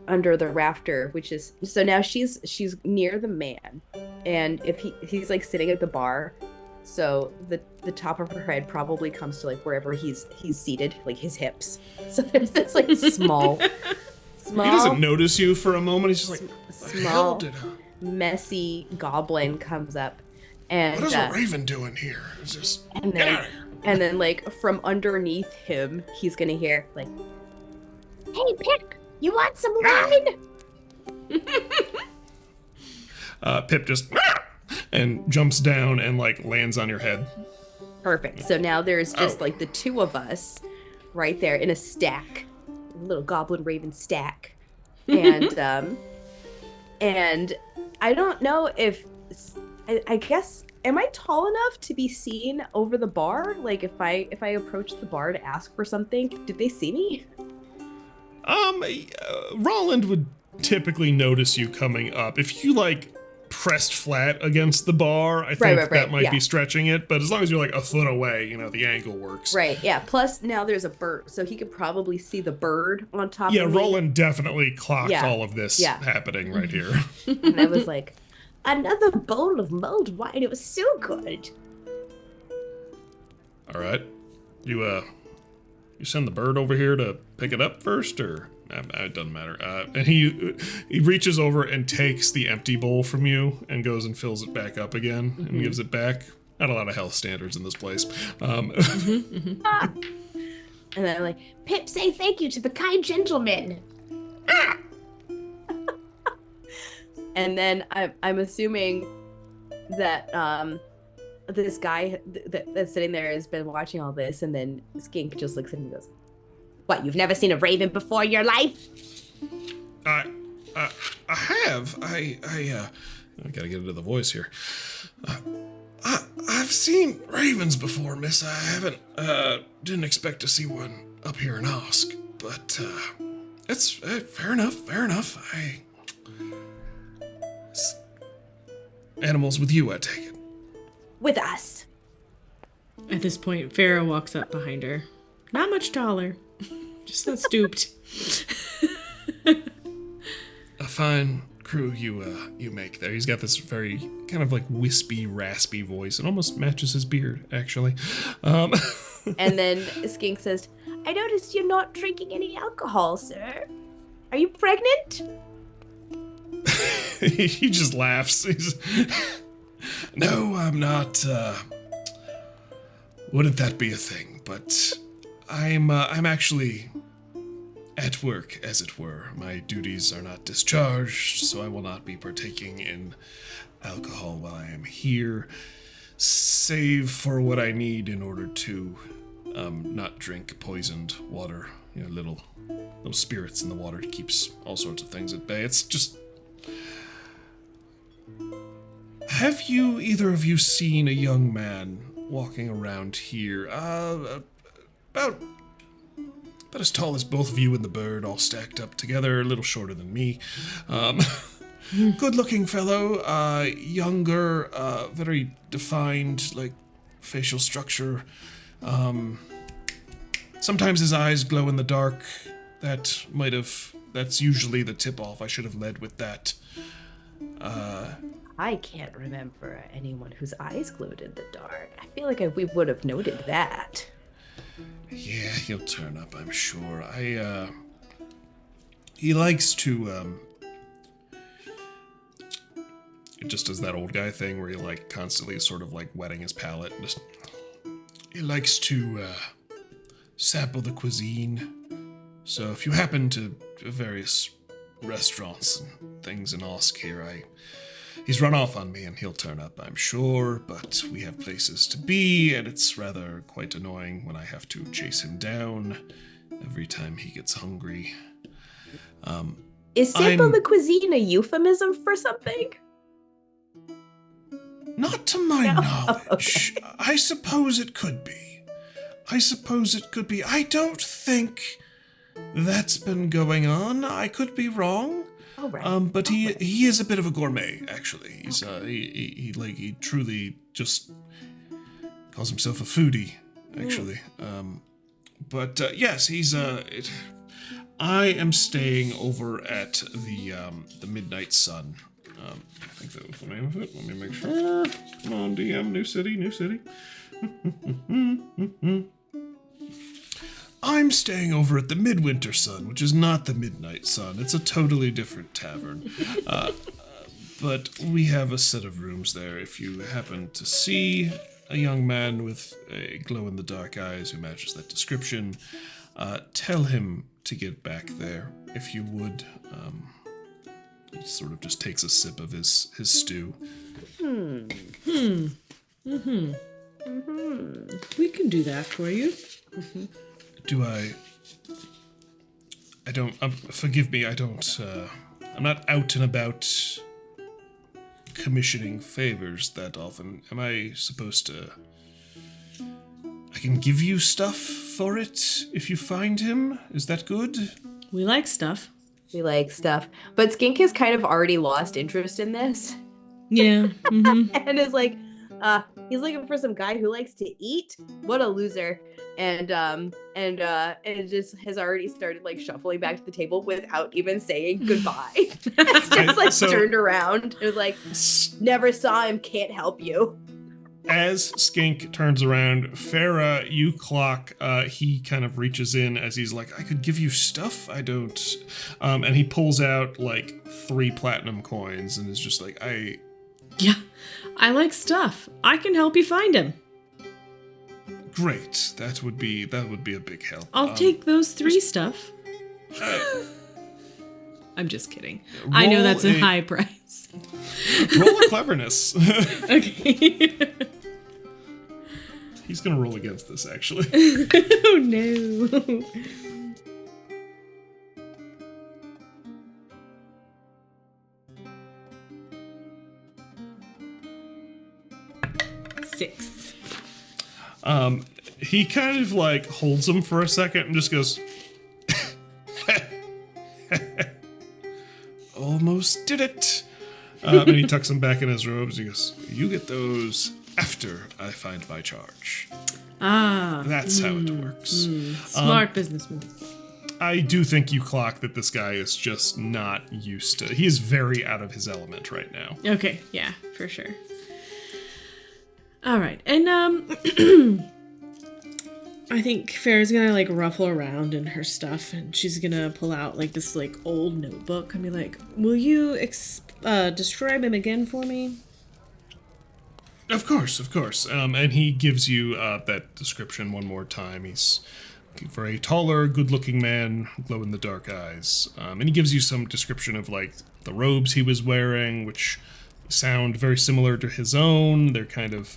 under the rafter, which is, so now she's near the man, and if he's like sitting at the bar, so the top of her head probably comes to like wherever he's seated, like his hips. So there's this like small He doesn't notice you for a moment. He's just like, what the hell did messy goblin comes up, and what is a raven doing here? It's just, and get then out of here. And then, like, from underneath him, he's gonna hear, like, "Hey, Pip, you want some wine?" Pip just and jumps down and like lands on your head. Perfect. So now there's just like the two of us right there in a stack, a little goblin raven stack, and and I don't know if I guess am I tall enough to be seen over the bar? Like if I approach the bar to ask for something, did they see me? Roland would typically notice you coming up if you like pressed flat against the bar. I think that might be stretching it, but as long as you're like a foot away, you know, the angle works. Right, yeah. Plus now there's a bird, so he could probably see the bird on top of me. Yeah, Roland definitely clocked all of this happening right here. And I was like, another bowl of mulled wine. It was so good. All right. You send the bird over here to pick it up first, or it doesn't matter. And he reaches over and takes the empty bowl from you and goes and fills it back up again and gives it back. Not a lot of health standards in this place. And then I'm like, Pip, say thank you to the kind gentleman. And then I'm assuming that this guy that's sitting there has been watching all this, and then Skink just looks at him and goes, "What, you've never seen a raven before in your life?" I have. I gotta get into the voice here. I've seen ravens before, miss. I haven't, didn't expect to see one up here in Osk, but, it's, fair enough. Animals with you, I take it. With us. At this point, Farah walks up behind her. Not much taller. Just not stooped. A fine crew you make there. He's got this very kind of like wispy, raspy voice. It almost matches his beard, actually. And then Skink says, "I noticed you're not drinking any alcohol, sir. Are you pregnant?" He just laughs. No, I'm not. Wouldn't that be a thing? But I'm actually at work, as it were. My duties are not discharged, so I will not be partaking in alcohol while I am here, save for what I need in order to not drink poisoned water. You know, little spirits in the water keeps all sorts of things at bay. It's just. Have you, either of you, seen a young man walking around here? About as tall as both of you and the bird, all stacked up together, a little shorter than me. Good-looking fellow, younger, very defined, like, facial structure. Sometimes his eyes glow in the dark. That's usually the tip-off. I should have led with that. I can't remember anyone whose eyes glowed in the dark. I feel like we would have noted that. Yeah, he'll turn up, I'm sure. He likes to, it just does that old guy thing where he, like, constantly sort of, like, wetting his palate. He likes to, sample the cuisine. So if you happen to various restaurants and things in Osk here, he's run off on me and he'll turn up, I'm sure, but we have places to be, and it's rather quite annoying when I have to chase him down every time he gets hungry. Is sample the cuisine a euphemism for something? Not to my knowledge. Okay. I suppose it could be. I don't think that's been going on. I could be wrong. Oh, right. But he is a bit of a gourmet, actually. He's he truly just calls himself a foodie, actually. But yes, he's I am staying over at the Midnight Sun. I think that was the name of it. Let me make sure. Come on, DM, new city. I'm staying over at the Midwinter Sun, which is not the Midnight Sun. It's a totally different tavern. But we have a set of rooms there if you happen to see a young man with glow-in-the-dark eyes who matches that description. Tell him to get back there, if you would. He sort of just takes a sip of his stew. We can do that for you. Do I don't, forgive me, I don't, I'm not out and about commissioning favors that often. Am I supposed to, I can give you stuff for it if you find him? Is that good? We like stuff. We like stuff. But Skink has kind of already lost interest in this. Yeah. And is like, he's looking for some guy who likes to eat. What a loser. And just has already started like shuffling back to the table without even saying goodbye. It's just like turned around. It was like, never saw him, can't help you. As Skink turns around, Farah, you clock, he kind of reaches in as he's like, I could give you stuff? I don't. And he pulls out like 3 platinum coins and is just like, Yeah, I like stuff. I can help you find him. Great. That would be a big help. I'll take those 3 stuff. I'm just kidding. I know that's a high price. Roll a cleverness. Okay. He's gonna roll against this, actually. Oh no. Six. He kind of like holds him for a second and just goes, almost did it. And he tucks him back in his robes. He goes, you get those after I find my charge. That's how it works. Smart businessman. I do think you clock that this guy is just not used to. He is very out of his element right now. Okay, yeah, for sure. All right, and I think Farrah's gonna like ruffle around in her stuff, and she's gonna pull out like this like old notebook and be like, "Will you describe him again for me?" Of course. And he gives you that description one more time. He's looking for a taller, good-looking man, glow-in-the-dark eyes. And he gives you some description of like the robes he was wearing, which sound very similar to his own. They're kind of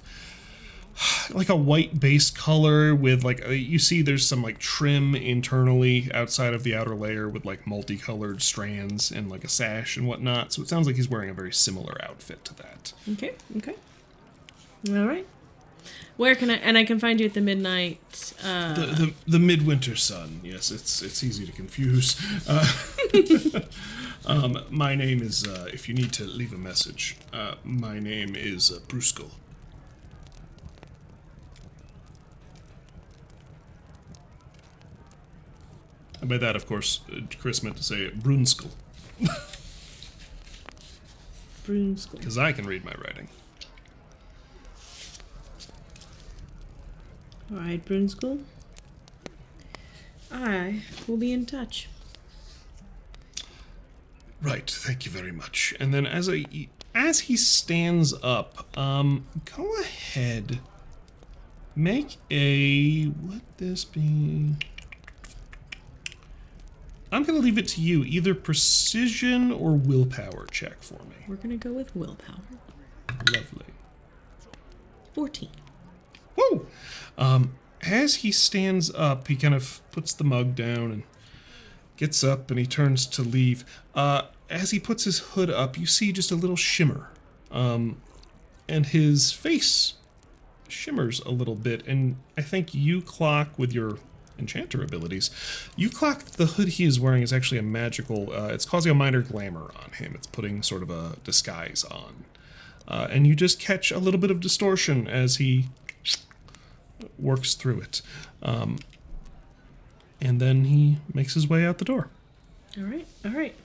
like a white base color with like you see there's some like trim internally outside of the outer layer with like multicolored strands and like a sash and whatnot. So it sounds like he's wearing a very similar outfit to that. Okay. All right. Where can I can find you at the midnight? The midwinter sun. Yes, it's easy to confuse. My name is, if you need to leave a message, my name is Bruskel. And by that, of course, Chris meant to say Brunskell. Brunskell. Because I can read my writing. All right, Brunskell. I will be in touch. Right, thank you very much. And then as he stands up, go ahead, make a, would this be? I'm gonna leave it to you, either precision or willpower check for me. We're gonna go with willpower. Lovely. 14. Woo! As he stands up, he kind of puts the mug down and gets up and he turns to leave. As he puts his hood up, you see just a little shimmer. And his face shimmers a little bit. And I think you clock with your enchanter abilities. You clock the hood he is wearing is actually a magical, it's causing a minor glamour on him. It's putting sort of a disguise on. And you just catch a little bit of distortion as he works through it. And then he makes his way out the door. All right.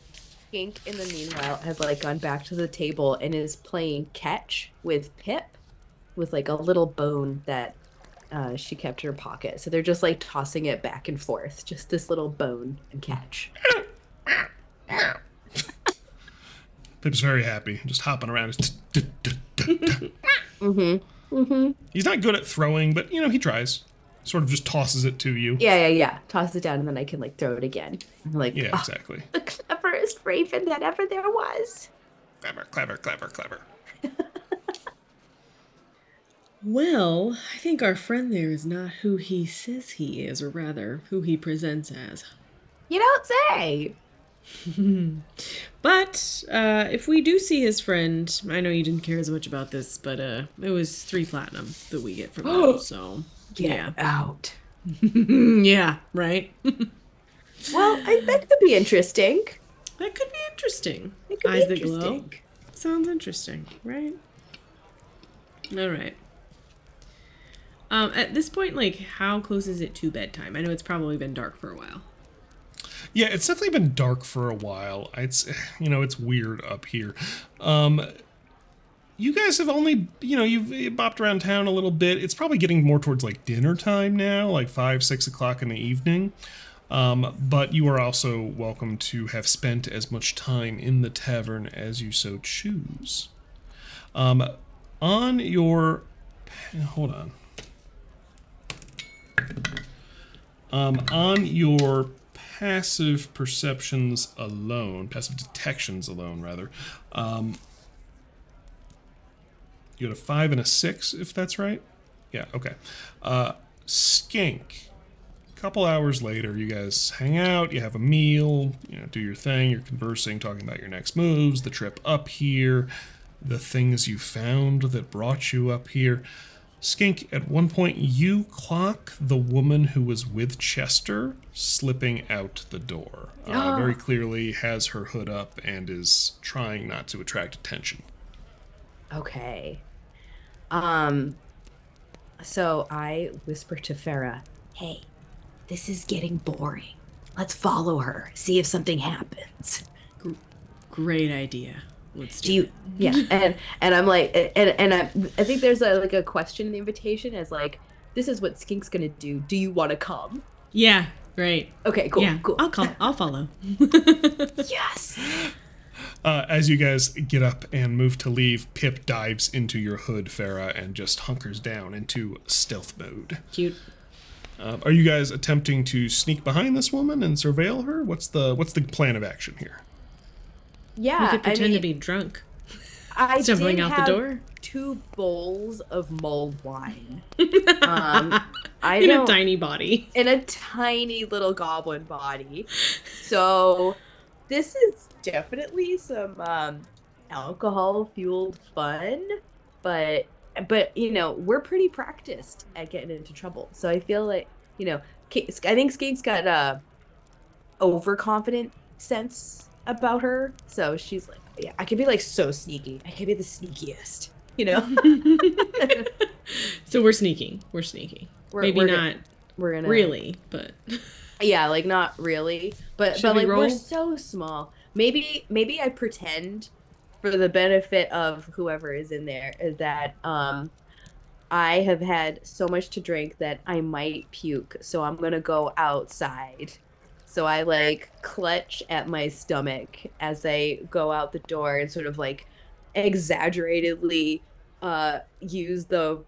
Skink, in the meanwhile, has like gone back to the table and is playing catch with Pip with like a little bone that she kept in her pocket. So they're just like tossing it back and forth. Just this little bone and catch. Pip's very happy, just hopping around. Mm-hmm. Mm-hmm. He's not good at throwing, but, he tries. Sort of just tosses it to you. Yeah. Toss it down and then I can like throw it again. I'm like, Yeah, oh, exactly. the cleverest raven that ever there was. Clever, clever, clever, clever. Well, I think our friend there is not who he says he is, or rather, who he presents as. You don't say. But if we do see his friend, I know you didn't care as much about this, but it was 3 platinum that we get from them, so Get out. yeah, right? Well, that could be interesting. That could be interesting. It could Eyes be that glow. interesting. Sounds interesting, right? All right. At this point, like, how close is it to bedtime? I know it's probably been dark for a while. Yeah, it's definitely been dark for a while. It's weird up here. You guys have only, you've bopped around town a little bit. It's probably getting more towards like dinner time now, like 5, 6 o'clock in the evening. But you are also welcome to have spent as much time in the tavern as you so choose. On your, hold on. On your passive perceptions alone, passive detections alone, rather, you had a 5 and a 6, if that's right? Yeah, okay. Skink. A couple hours later, you guys hang out, you have a meal, do your thing, you're conversing, talking about your next moves, the trip up here, the things you found that brought you up here. Skink, at one point, you clock the woman who was with Chester slipping out the door. Very clearly has her hood up and is trying not to attract attention. Okay. So I whisper to Farah, hey, this is getting boring. Let's follow her, see if something happens. Great idea. Let's Do you? it. Yeah, and I'm like, and I think there's a question in the invitation as like, this is what Skink's gonna do. Do you want to come? Yeah, great. Okay, cool, Yeah, cool. I'll follow. Yes. As you guys get up and move to leave, Pip dives into your hood, Farah, and just hunkers down into stealth mode. Cute. Are you guys attempting to sneak behind this woman and surveil her? What's the plan of action here? Yeah, We could pretend to be drunk. I stumbling did out have the door. 2 bowls of mulled wine. I In a don't- tiny body. in a tiny little goblin body. So this is definitely some alcohol fueled fun, but we're pretty practiced at getting into trouble. So I feel like, I think Skate's got a overconfident sense about her. So she's like, yeah, I could be like so sneaky. I could be the sneakiest, So we're sneaking. Maybe not we're gonna really, but yeah, like not really, but Should we like roll? we're so small. Maybe I pretend for the benefit of whoever is in there that I have had so much to drink that I might puke, so I'm gonna go outside. So I like clutch at my stomach as I go out the door and sort of like exaggeratedly use the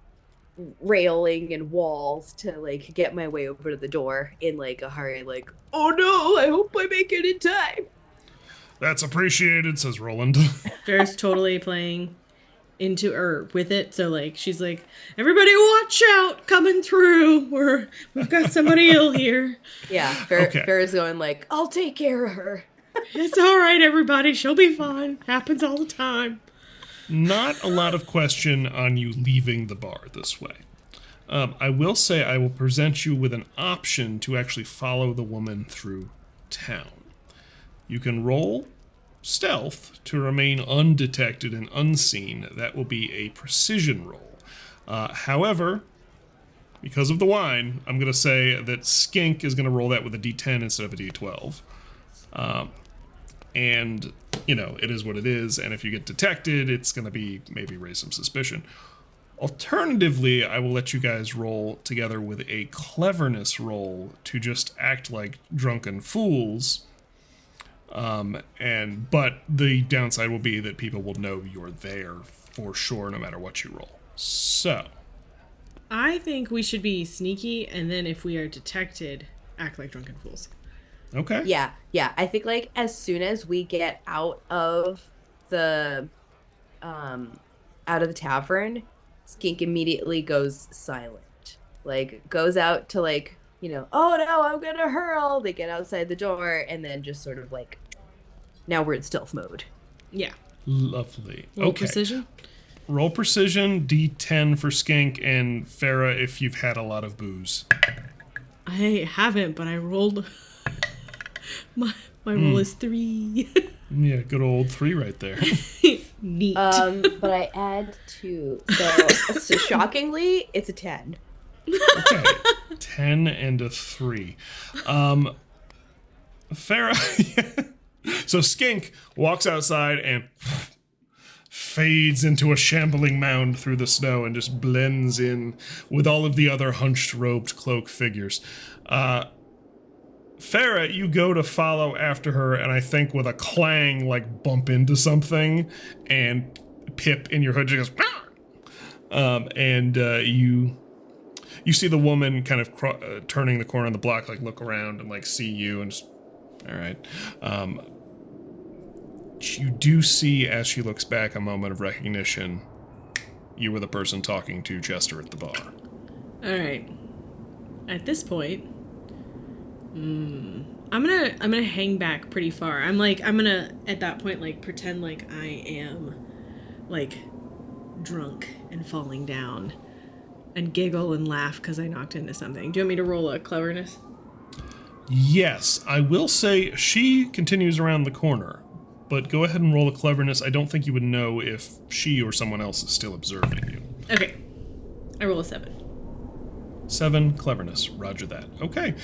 railing and walls to like get my way over to the door in like a hurry, like, oh no, I hope I make it in time. That's appreciated, says Roland. Farrah's totally playing into or with it. So like she's like, everybody watch out, coming through. We've got somebody ill here. Yeah, Okay. Farrah's going like, I'll take care of her. It's all right, everybody. She'll be fine. Happens all the time. Not a lot of question on you leaving the bar this way. I will say I will present you with an option to actually follow the woman through town. You can roll stealth to remain undetected and unseen. That will be a precision roll. However, because of the wine, I'm going to say that Skink is going to roll that with a d10 instead of a d12. And, it is what it is, and if you get detected, it's going to be maybe raise some suspicion. Alternatively, I will let you guys roll together with a cleverness roll to just act like drunken fools. But the downside will be that people will know you're there for sure, no matter what you roll. So, I think we should be sneaky, and then if we are detected, act like drunken fools. okay. Yeah, yeah. I think like as soon as we get the um out of the tavern, Skink immediately goes silent. Like goes out to like, oh no, I'm gonna hurl. They get outside the door and then just sort of like now we're in stealth mode. Yeah. Lovely. Roll Okay. precision. Roll precision, D10 for Skink, and Farah if you've had a lot of booze. I haven't, but I rolled. my roll is 3. Yeah, good old 3 right there. Neat. But I add 2. So shockingly, it's a 10. Okay. 10 and a 3. Farah. So Skink walks outside and fades into a shambling mound through the snow and just blends in with all of the other hunched, robed, cloaked figures. Farah, you go to follow after her, and I think with a clang, like bump into something, and Pip in your hood just goes, and you see the woman kind of turning the corner of the block, like look around and like see you, and just, all right. You do see, as she looks back, a moment of recognition. You were the person talking to Chester at the bar. All right. At this point, I'm gonna hang back pretty far. I'm gonna at that point like pretend like I am like drunk and falling down, and giggle and laugh because I knocked into something. Do you want me to roll a cleverness? Yes, I will say she continues around the corner, but go ahead and roll a cleverness. I don't think you would know if she or someone else is still observing you. Okay. I roll a 7. 7 cleverness. Roger that. Okay.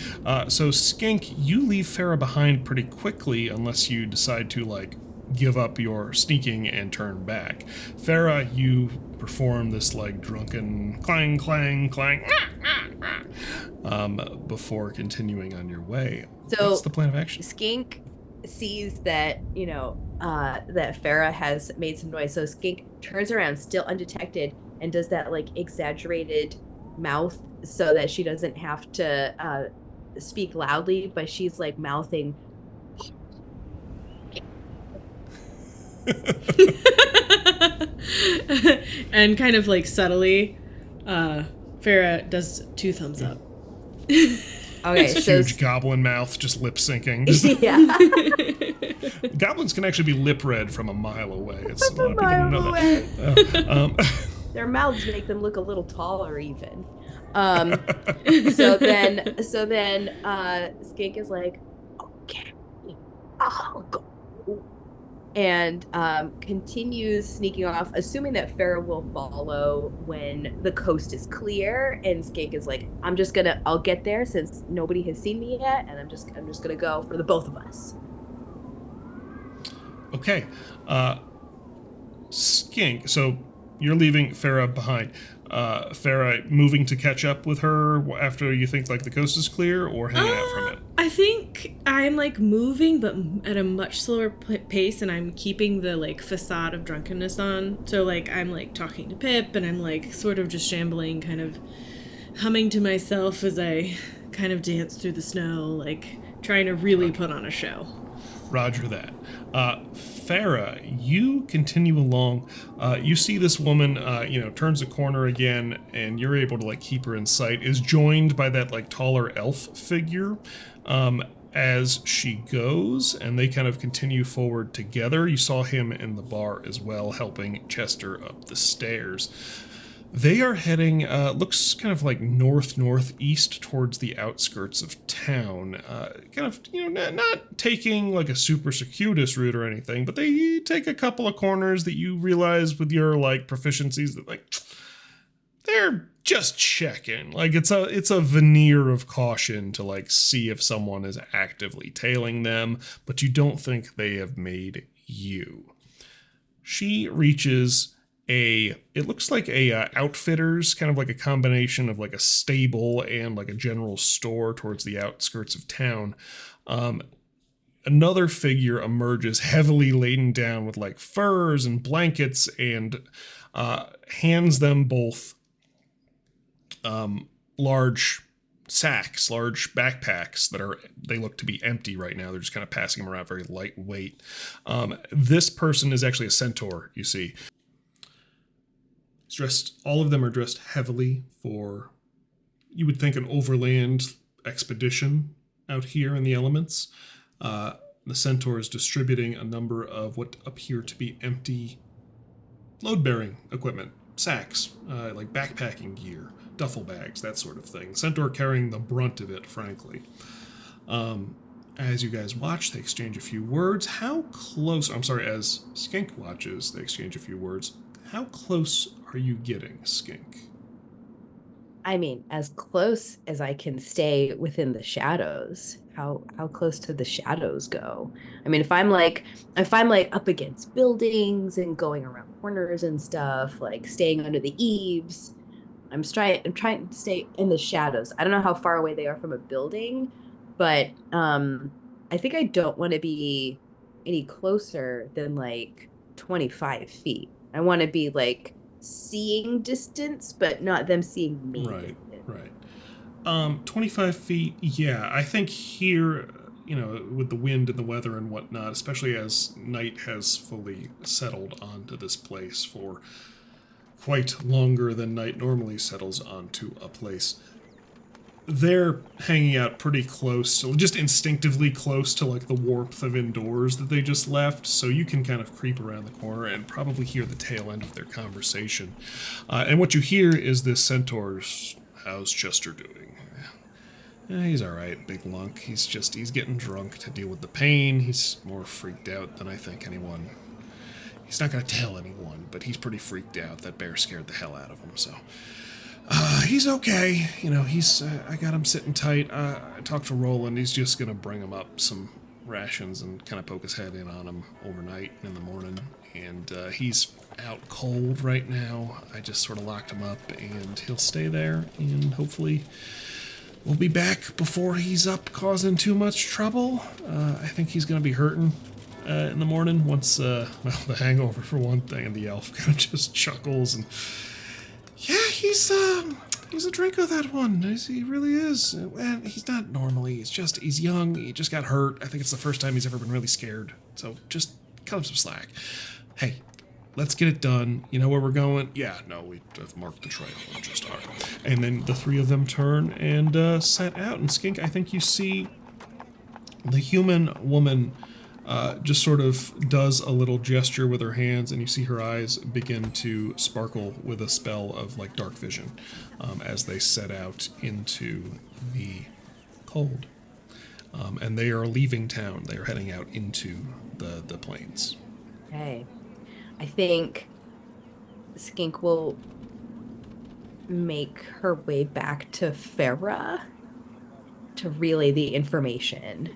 So Skink, you leave Farah behind pretty quickly unless you decide to like give up your sneaking and turn back. Farah, you perform this like drunken clang, clang, clang before continuing on your way. So what's the plan of action? Skink sees that, that Farah has made some noise. So Skink turns around still undetected and does that like exaggerated mouth so that she doesn't have to speak loudly, but she's like mouthing. And kind of like subtly, Farah does 2 thumbs up. Okay, so huge goblin mouth just lip syncing. yeah. Goblins can actually be lip read from a mile away. It's From a mile away. That. Their mouths make them look a little taller even. So then Skink is like, okay, I'll go. And continues sneaking off, assuming that Farah will follow when the coast is clear. And Skink is like, I'll get there since nobody has seen me yet, and I'm just gonna go for the both of us. Okay. Skink, so you're leaving Farah behind. Farah moving to catch up with her after you think like the coast is clear, or hanging out from it? I think I'm like moving, but at a much slower pace, and I'm keeping the like facade of drunkenness on. So like I'm like talking to Pip, and I'm like sort of just shambling, kind of humming to myself as I kind of dance through the snow, like trying to really put on a show. Roger that. Farah, you continue along. You see this woman, turns a corner again, and you're able to like keep her in sight. Is joined by that like taller elf figure as she goes, and they kind of continue forward together. You saw him in the bar as well, helping Chester up the stairs. They are heading, looks kind of like northeast towards the outskirts of town. Kind of, not taking like a super circuitous route or anything, but they take a couple of corners that you realize with your like proficiencies that like they're just checking. Like it's a veneer of caution to like see if someone is actively tailing them, but you don't think they have made you. She reaches it looks like a outfitters, kind of like a combination of like a stable and like a general store towards the outskirts of town. Another figure emerges heavily laden down with like furs and blankets, and hands them both large sacks, large backpacks they look to be empty right now. They're just kind of passing them around, very lightweight. This person is actually a centaur, you see. All of them are dressed heavily for, you would think, an overland expedition out here in the elements. The centaur is distributing a number of what appear to be empty load-bearing equipment, sacks, like backpacking gear, duffel bags, that sort of thing. Centaur carrying the brunt of it, frankly. As you guys watch, they exchange a few words. As Skink watches, they exchange a few words. How close are you getting, Skink? I mean, as close as I can stay within the shadows. How close to the shadows go? I mean, if I'm like up against buildings and going around corners and stuff, like staying under the eaves, I'm trying to stay in the shadows. I don't know how far away they are from a building, but I think I don't want to be any closer than like 25 feet. I want to be like seeing distance, but not them seeing me. Right. 25 feet, yeah. I think here, with the wind and the weather and whatnot, especially as night has fully settled onto this place for quite longer than night normally settles onto a place, they're hanging out pretty close, so just instinctively close to like the warmth of indoors that they just left, so you can kind of creep around the corner and probably hear the tail end of their conversation. And what you hear is this centaur's, "How's Chester doing?" He's alright, big lunk. He's getting drunk to deal with the pain. He's more freaked out than I think anyone. He's not going to tell anyone, but he's pretty freaked out. That bear scared the hell out of him, so... he's okay. I got him sitting tight. I talked to Roland. He's just going to bring him up some rations and kind of poke his head in on him overnight and in the morning. And he's out cold right now. I just sort of locked him up, and he'll stay there, and hopefully we'll be back before he's up causing too much trouble. I think he's going to be hurting in the morning once, the hangover for one thing, and the elf kind of just chuckles and... Yeah, he's a drinker, that one. He really is. And he's not normally. He's young. He just got hurt. I think it's the first time he's ever been really scared. So just cut him some slack. Hey, let's get it done. You know where we're going? Yeah, no, I've marked the trail. Just all right. And then the three of them turn and set out. And Skink, I think you see the human woman just sort of does a little gesture with her hands, and you see her eyes begin to sparkle with a spell of like dark vision as they set out into the cold. And they are leaving town. They are heading out into the plains. Okay. I think Skink will make her way back to Farah to relay the information.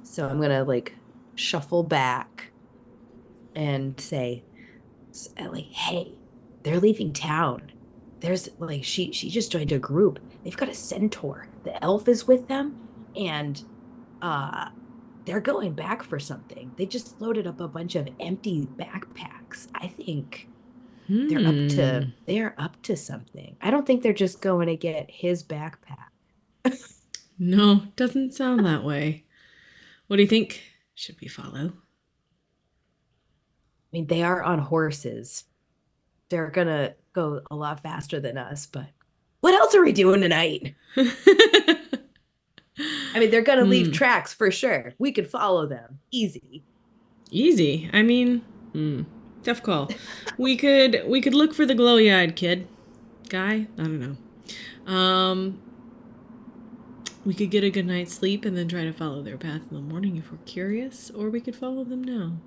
So I'm going to like shuffle back and say, like, hey, they're leaving town. There's like she just joined a group. They've got a centaur. The elf is with them, and they're going back for something. They just loaded up a bunch of empty backpacks. I think they're up to something. I don't think they're just going to get his backpack. No, doesn't sound that way. What do you think? Should we follow? I mean, they are on horses. They're gonna go a lot faster than us, but what else are we doing tonight? I mean, they're gonna leave tracks for sure. We could follow them. Easy. I mean, tough call. We could look for the glowy-eyed kid. Guy? I don't know. We could get a good night's sleep and then try to follow their path in the morning if we're curious, or we could follow them now.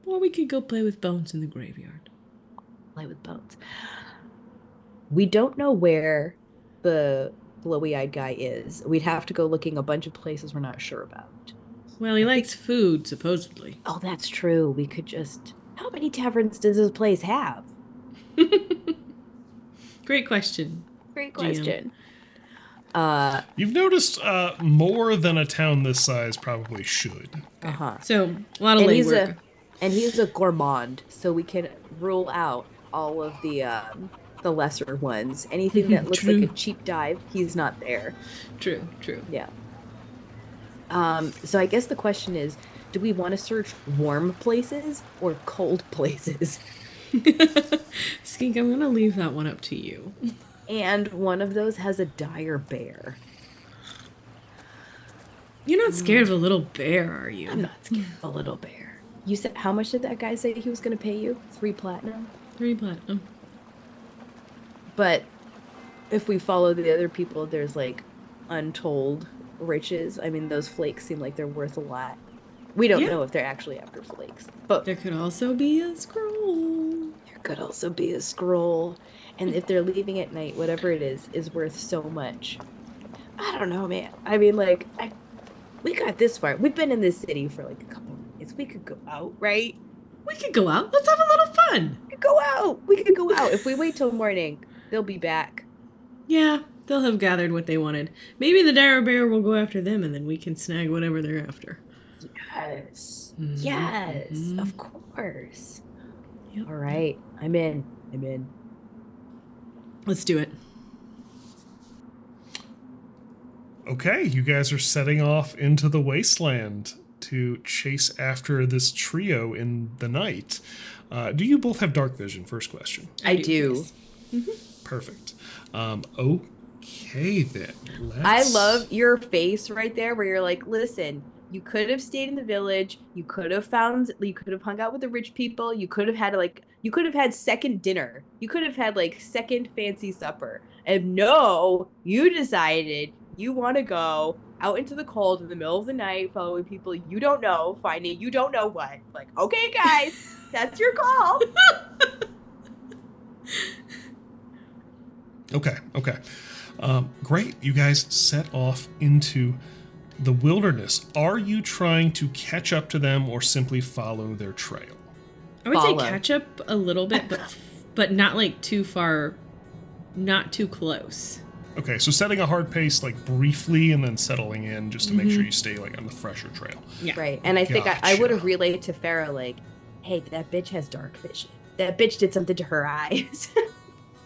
Or we could go play with Bones in the graveyard. Play with Bones. We don't know where the glowy-eyed guy is. We'd have to go looking a bunch of places we're not sure about. Well, he likes food, supposedly. Oh, that's true. We could just... How many taverns does this place have? Great question. Great question. You've noticed more than a town this size probably should. Uh-huh. So, a lot of legwork. And he's a gourmand, so we can rule out all of the lesser ones. Anything that looks like a True. cheap dive, he's not there. True, true. Yeah. So I guess the question is, do we want to search warm places or cold places? Skink, I'm gonna leave that one up to you. And one of those has a dire bear. You're not scared of a little bear, are you? I'm not scared of a little bear. You said, how much did that guy say he was going to pay you? 3 platinum? 3 platinum. But if we follow the other people, there's like untold riches. I mean, those flakes seem like they're worth a lot. We don't know if they're actually after flakes, but There could also be a scroll. there could also be a scroll. And if they're leaving at night, whatever it is worth so much. I don't know, man. I mean, like, we got this far. We've been in this city for like a couple minutes. We could go out, right? We could go out. Let's have a little fun. We could go out. We could go out. If we wait till morning, they'll be back. Yeah, they'll have gathered what they wanted. Maybe the dire bear will go after them, and then we can snag whatever they're after. Yes. Mhm. Yes, Mhm. of course. Yep. All right. I'm in. Let's do it. Okay, you guys are setting off into the wasteland to chase after this trio in the night. Do you both have dark vision? First question. I do. yes. Perfect. Okay, then. I love your face right there where you're like, listen, you could have stayed in the village. You could have hung out with the rich people. You could have had second dinner. You could have had like second fancy supper. And no, you decided you want to go out into the cold in the middle of the night, following people you don't know, finding you don't know what. Like, okay, guys, that's your call. Okay. Great. You guys set off into the wilderness. Are you trying to catch up to them or simply follow their trail? I would Follow. say catch up a little bit, but not like too far, not too close. Okay, so setting a hard pace like briefly and then settling in just to make sure you stay like on the fresher trail. Yeah. Right. And I think I Gotcha. would have relayed to Farah, like, hey, that bitch has dark vision. That bitch did something to her eyes.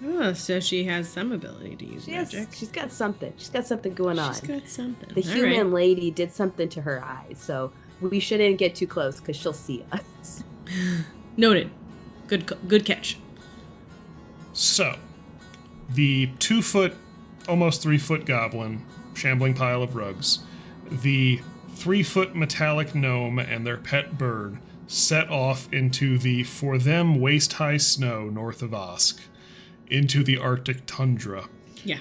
Oh, so she has some ability to use She's magic. got something. She's got something going on. She's got something. The All human right. lady did something to her eyes, so we shouldn't get too close because she'll see us. Noted. Good catch. So, the 2-foot, almost 3-foot goblin, shambling pile of rugs, the 3-foot metallic gnome and their pet bird set off into the, for them, waist-high snow north of Osk, into the Arctic tundra, Yeah.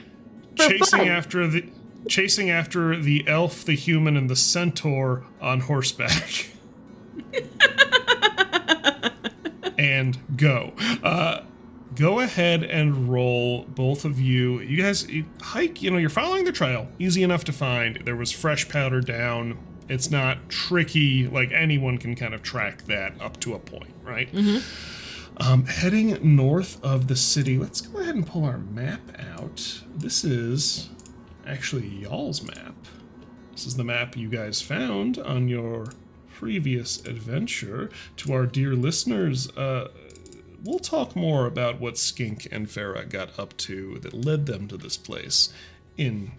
chasing fun. after the elf, the human, and the centaur on horseback. And go. Go ahead and roll, both of you. You guys hike, you're following the trail. Easy enough to find. There was fresh powder down. It's not tricky. Like, anyone can kind of track that up to a point, right? Heading north of the city. Let's go ahead and pull our map out. This is actually y'all's map. This is the map you guys found on your previous adventure. To our dear listeners, we'll talk more about what Skink and Farah got up to that led them to this place in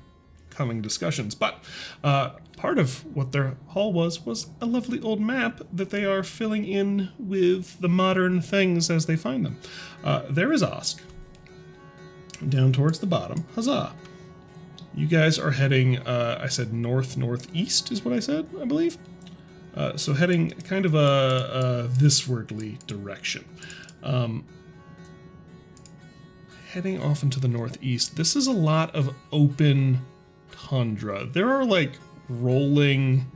coming discussions. But part of what their haul was a lovely old map that they are filling in with the modern things as they find them. There is Osk, down towards the bottom. Huzzah! You guys are heading, I said northeast is what I said, I believe. So heading kind of a thiswardly direction. Heading off into the northeast. This is a lot of open tundra. There are like rolling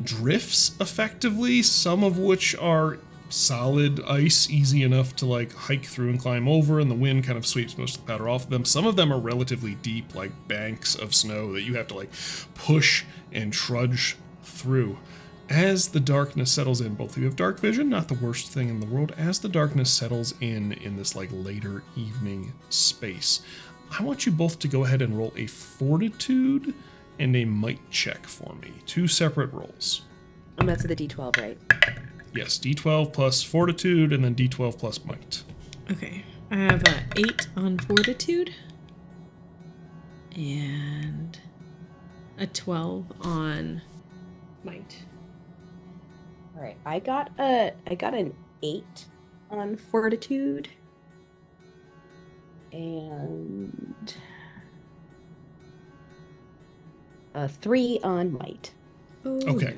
drifts effectively, some of which are solid ice, easy enough to like hike through and climb over, and the wind kind of sweeps most of the powder off of them. Some of them are relatively deep, like banks of snow that you have to like push and trudge through. As the darkness settles in, both of you have dark vision, not the worst thing in the world. As the darkness settles in this like later evening space, I want you both to go ahead and roll a fortitude and a might check for me. 2 separate rolls. And that's the D12, right? Yes, D12 plus fortitude, and then D12 plus might. Okay. I have a 8 on fortitude. And a 12 on might. All right, I got an 8 on fortitude, and a 3 on might. Oh. Okay.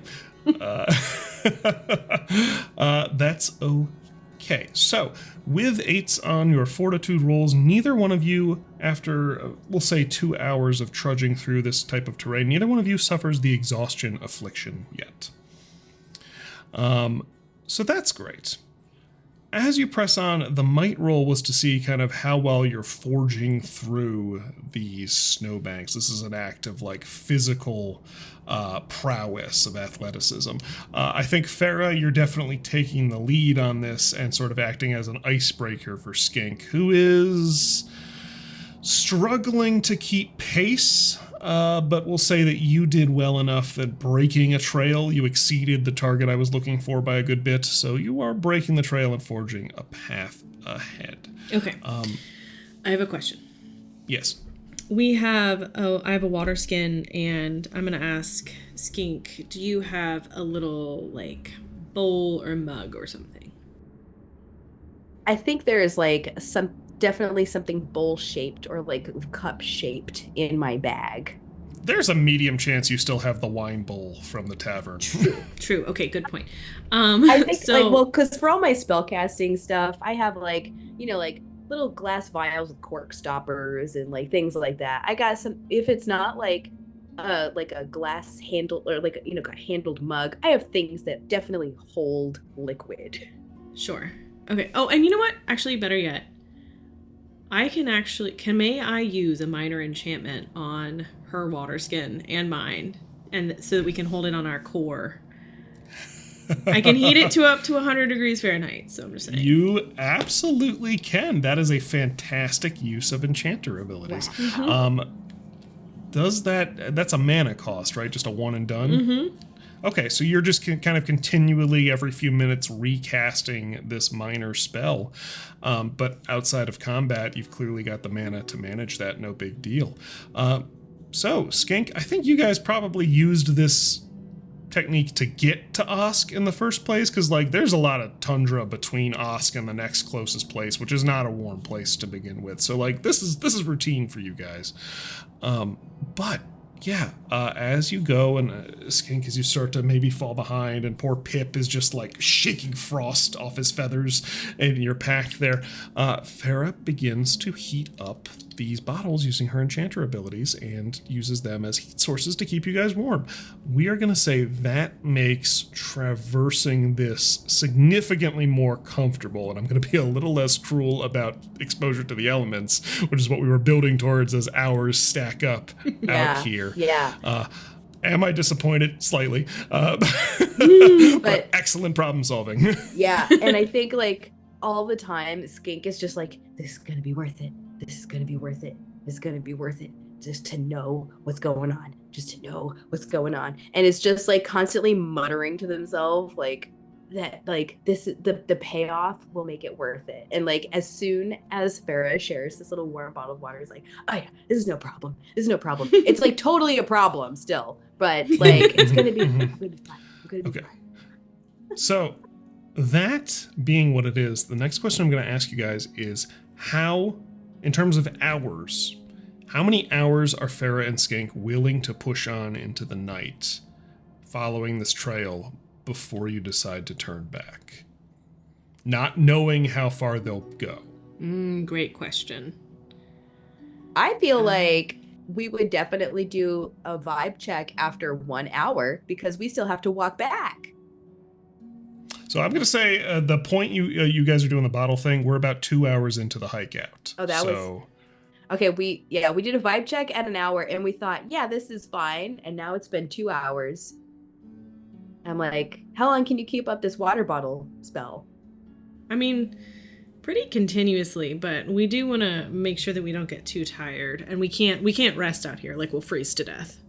That's okay. So, with 8s on your fortitude rolls, neither one of you, after, we'll say 2 hours of trudging through this type of terrain, neither one of you suffers the exhaustion affliction yet. So that's great. As you press on, the might roll was to see kind of how well you're forging through these snowbanks. This is an act of like physical prowess, of athleticism. I think Farah, you're definitely taking the lead on this and sort of acting as an icebreaker for Skink, who is struggling to keep pace. But we'll say that you did well enough that breaking a trail, you exceeded the target I was looking for by a good bit, so you are breaking the trail and forging a path ahead. Okay. I have a question. Yes. I have a water skin, and I'm going to ask Skink, do you have a little, like, bowl or mug or something? I think there is like definitely something bowl-shaped or like cup-shaped in my bag. There's a medium chance you still have the wine bowl from the tavern. True. Okay, good point. I think because for all my spellcasting stuff, I have like little glass vials with cork stoppers and like things like that. I got some. If it's not like a glass handle or like a handled mug, I have things that definitely hold liquid. Sure. Okay. Oh, and you know what? Actually, better yet. May I use a minor enchantment on her water skin and mine, and so that we can hold it on our core? I can heat it to up to 100 degrees Fahrenheit, so I'm just saying. You absolutely can. That is a fantastic use of enchanter abilities. Mm-hmm. That's a mana cost, right? Just a one and done? Mm-hmm. Okay, so you're just kind of continually every few minutes recasting this minor spell. But outside of combat, you've clearly got the mana to manage that, no big deal. So, Skink, I think you guys probably used this technique to get to Osk in the first place, because like there's a lot of tundra between Osk and the next closest place, which is not a warm place to begin with. So like this is routine for you guys. But yeah, as you go and Skink, as you start to maybe fall behind, and poor Pip is just like shaking frost off his feathers in your pack there, Farah begins to heat up these bottles using her enchanter abilities and uses them as heat sources to keep you guys warm. We are going to say that makes traversing this significantly more comfortable, and I'm going to be a little less cruel about exposure to the elements, which is what we were building towards as hours stack up out here. Yeah. Am I disappointed? Slightly. But excellent problem solving. Yeah, and I think like all the time, Skink is just like, this is going to be worth it. This is going to be worth it. This is going to be worth it. Just to know what's going on. Just to know what's going on. And it's just like constantly muttering to themselves like that, like this, the payoff will make it worth it. And like as soon as Farah shares this little warm bottle of water, it's like, oh yeah, this is no problem. This is no problem. It's like totally a problem still, but like it's going to be fine. I'm going to be fine. So that being what it is, the next question I'm going to ask you guys is how, in terms of hours, how many hours are Farah and Skink willing to push on into the night following this trail before you decide to turn back? Not knowing how far they'll go. Great question. I feel like we would definitely do a vibe check after 1 hour because we still have to walk back. So I'm going to say the point you guys are doing the bottle thing, we're about 2 hours into the hike out. Oh, that was... Okay, we did a vibe check at an hour and we thought, yeah, this is fine. And now it's been 2 hours. I'm like, how long can you keep up this water bottle spell? I mean, pretty continuously, but we do want to make sure that we don't get too tired, and we can't rest out here, like we'll freeze to death.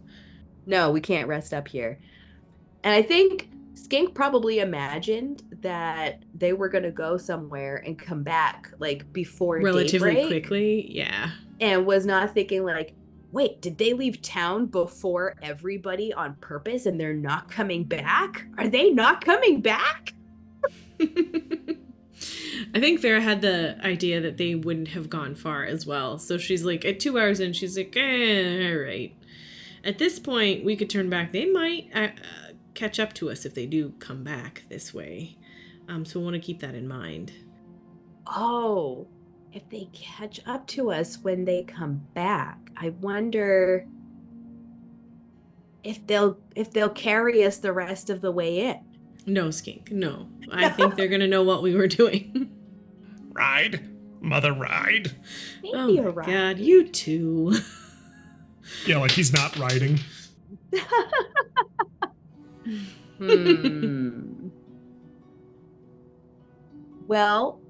No, we can't rest up here. And I think Skink probably imagined that they were going to go somewhere and come back like before Relatively daybreak, quickly, yeah. and was not thinking like, wait, did they leave town before everybody on purpose and they're not coming back? Are they not coming back? I think Farah had the idea that they wouldn't have gone far as well. So she's like, at 2 hours in, she's like, all right. At this point, we could turn back. They might catch up to us if they do come back this way. So we want to keep that in mind. Oh, if they catch up to us when they come back, I wonder if they'll carry us the rest of the way in. No, Skink, no. I think they're going to know what we were doing. Ride, mother, ride. Maybe Oh a my ride. God, you too. Yeah, like he's not riding. Well,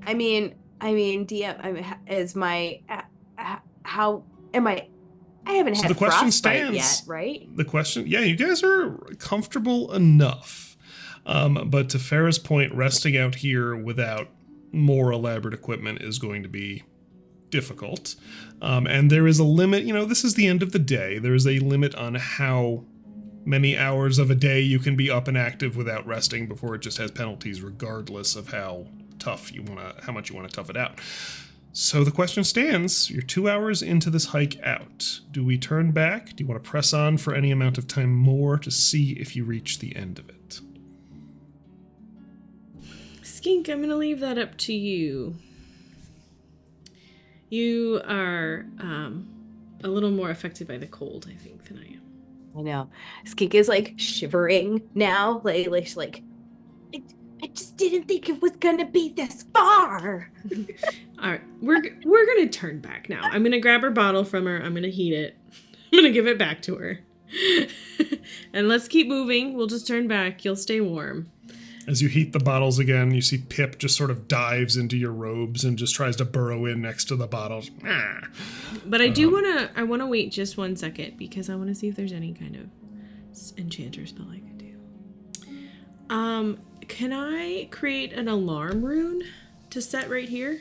I mean, DM, is my how am I? I haven't So had the question frostbite yet, stands. right? The question, yeah, you guys are comfortable enough. But to Farah's point, resting out here without more elaborate equipment is going to be difficult. And there is a limit, this is the end of the day. There is a limit on how many hours of a day you can be up and active without resting before it just has penalties, regardless of how much you want to tough it out. So the question stands, you're 2 hours into this hike out. Do we turn back? Do you want to press on for any amount of time more to see if you reach the end of it? Skink, I'm going to leave that up to you. You are a little more affected by the cold, I think, than I am. I know. Skink is like shivering now, like I just didn't think it was gonna be this far. All right, we're gonna turn back now. I'm gonna grab her bottle from her. I'm gonna heat it. I'm gonna give it back to her, and let's keep moving. We'll just turn back. You'll stay warm. As you heat the bottles again, you see Pip just sort of dives into your robes and just tries to burrow in next to the bottles. But I do wanna wait just 1 second because I wanna see if there's any kind of enchanter spell I can do. Can I create an alarm rune to set right here?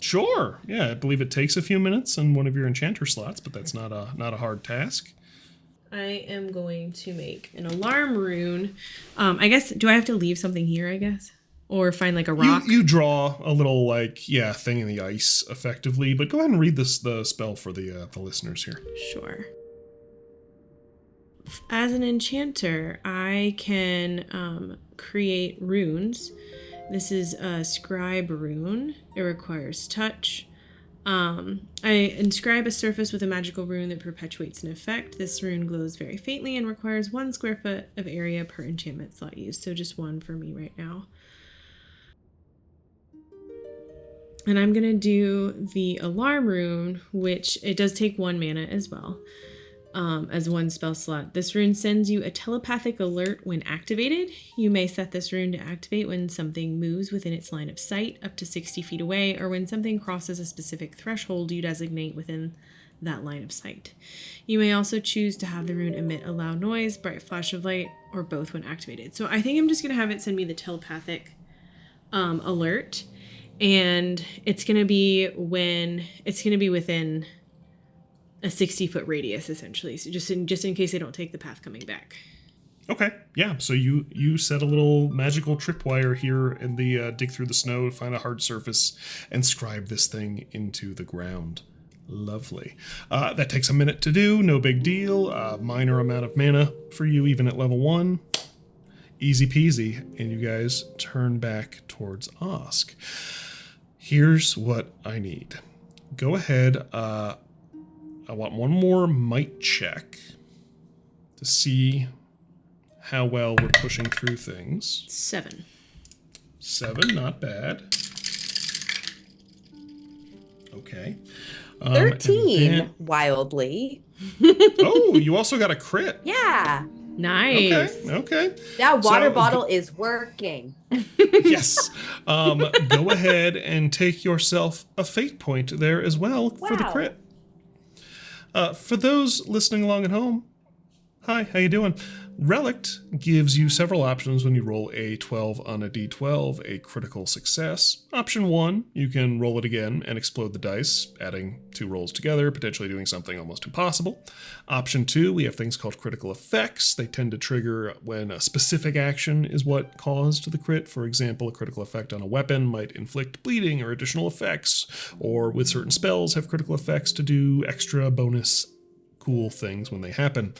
Sure. Yeah, I believe it takes a few minutes on one of your enchanter slots, but that's not a hard task. I am going to make an alarm rune. I guess, do I have to leave something here, I guess? Or find like a rock? You draw a little thing in the ice effectively, but go ahead and read the spell for the listeners here. Sure. As an enchanter, I can create runes. This is a scribe rune. It requires touch. I inscribe a surface with a magical rune that perpetuates an effect. This rune glows very faintly and requires 1 square foot of area per enchantment slot used. So just 1 for me right now. And I'm going to do the alarm rune, which it does take 1 mana as well. As 1 spell slot. This rune sends you a telepathic alert when activated. You may set this rune to activate when something moves within its line of sight up to 60 feet away, or when something crosses a specific threshold you designate within that line of sight. You may also choose to have the rune emit a loud noise, bright flash of light, or both when activated. So I think I'm just going to have it send me the telepathic alert, and it's going to be within a 60-foot radius, essentially. So just in case they don't take the path coming back. Okay, yeah. So you set a little magical tripwire here in the dig through the snow, find a hard surface, and scribe this thing into the ground. Lovely. That takes a minute to do. No big deal. Minor amount of mana for you, even at level 1. Easy peasy. And you guys turn back towards Osk. Here's what I need. Go ahead. I want 1 more might check to see how well we're pushing through things. 7. 7, not bad. Okay. 13, wildly. Oh, you also got a crit. Yeah. Nice. Okay. That water bottle is working. Yes. Go ahead and take yourself a fate point there as well for the crit. For those listening along at home, hi, how you doing? Relict gives you several options when you roll a 12 on a d12, a critical success. Option 1, you can roll it again and explode the dice, adding 2 rolls together, potentially doing something almost impossible. Option 2, we have things called critical effects. They tend to trigger when a specific action is what caused the crit. For example, a critical effect on a weapon might inflict bleeding or additional effects, or with certain spells have critical effects to do extra bonus cool things when they happen.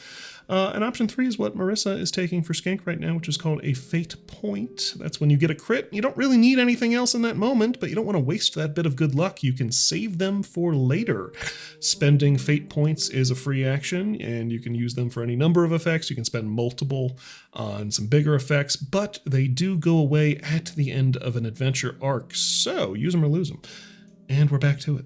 And option 3 is what Marissa is taking for Skink right now, which is called a Fate Point. That's when you get a crit. You don't really need anything else in that moment, but you don't want to waste that bit of good luck. You can save them for later. Spending Fate Points is a free action, and you can use them for any number of effects. You can spend multiple on some bigger effects, but they do go away at the end of an adventure arc. So use them or lose them. And we're back to it.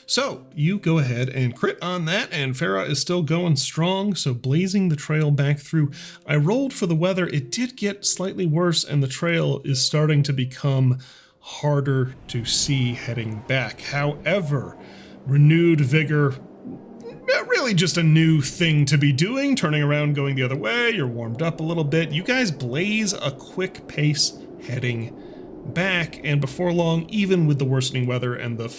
So you go ahead and crit on that, and Farah is still going strong, so blazing the trail back through. I rolled for the weather. It did get slightly worse, and the trail is starting to become harder to see heading back. However, renewed vigor, not really just a new thing to be doing, turning around, going the other way. You're warmed up a little bit. You guys blaze a quick pace heading back, and before long, even with the worsening weather and the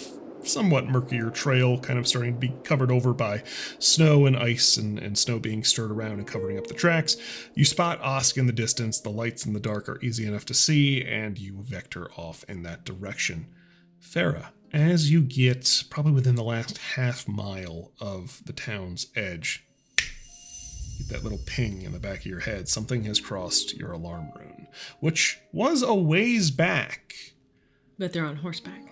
somewhat murkier trail kind of starting to be covered over by snow and ice and snow being stirred around and covering up the tracks, you spot Osk in the distance. The lights in the dark are easy enough to see, and you vector off in that direction. Farah, as you get probably within the last half mile of the town's edge, you get that little ping in the back of your head. Something has crossed your alarm rune, which was a ways back. But they're on horseback.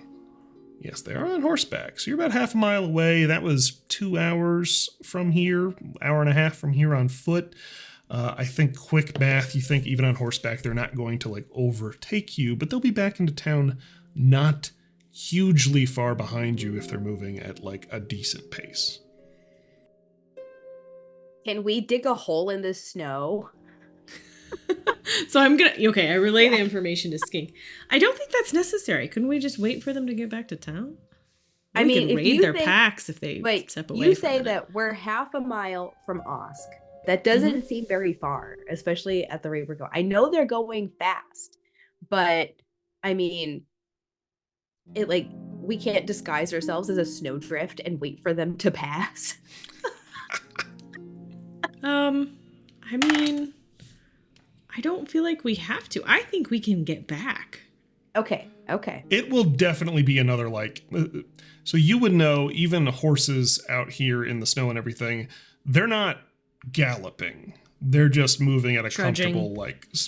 Yes, they are on horseback. So you're about half a mile away. That was 2 hours from here, hour and a half from here on foot. I think quick math, you think even on horseback, they're not going to overtake you, but they'll be back into town not hugely far behind you if they're moving at a decent pace. Can we dig a hole in the snow? So I relay the information to Skink. I don't think that's necessary. Couldn't we just wait for them to get back to town? We can raid their packs if they step away. You say that we're half a mile from Osk. That doesn't seem very far, especially at the rate we're going. I know they're going fast, but we can't disguise ourselves as a snowdrift and wait for them to pass. I don't feel like we have to. I think we can get back. Okay. It will definitely be another so you would know even horses out here in the snow and everything, they're not galloping. They're just moving at a comfortable,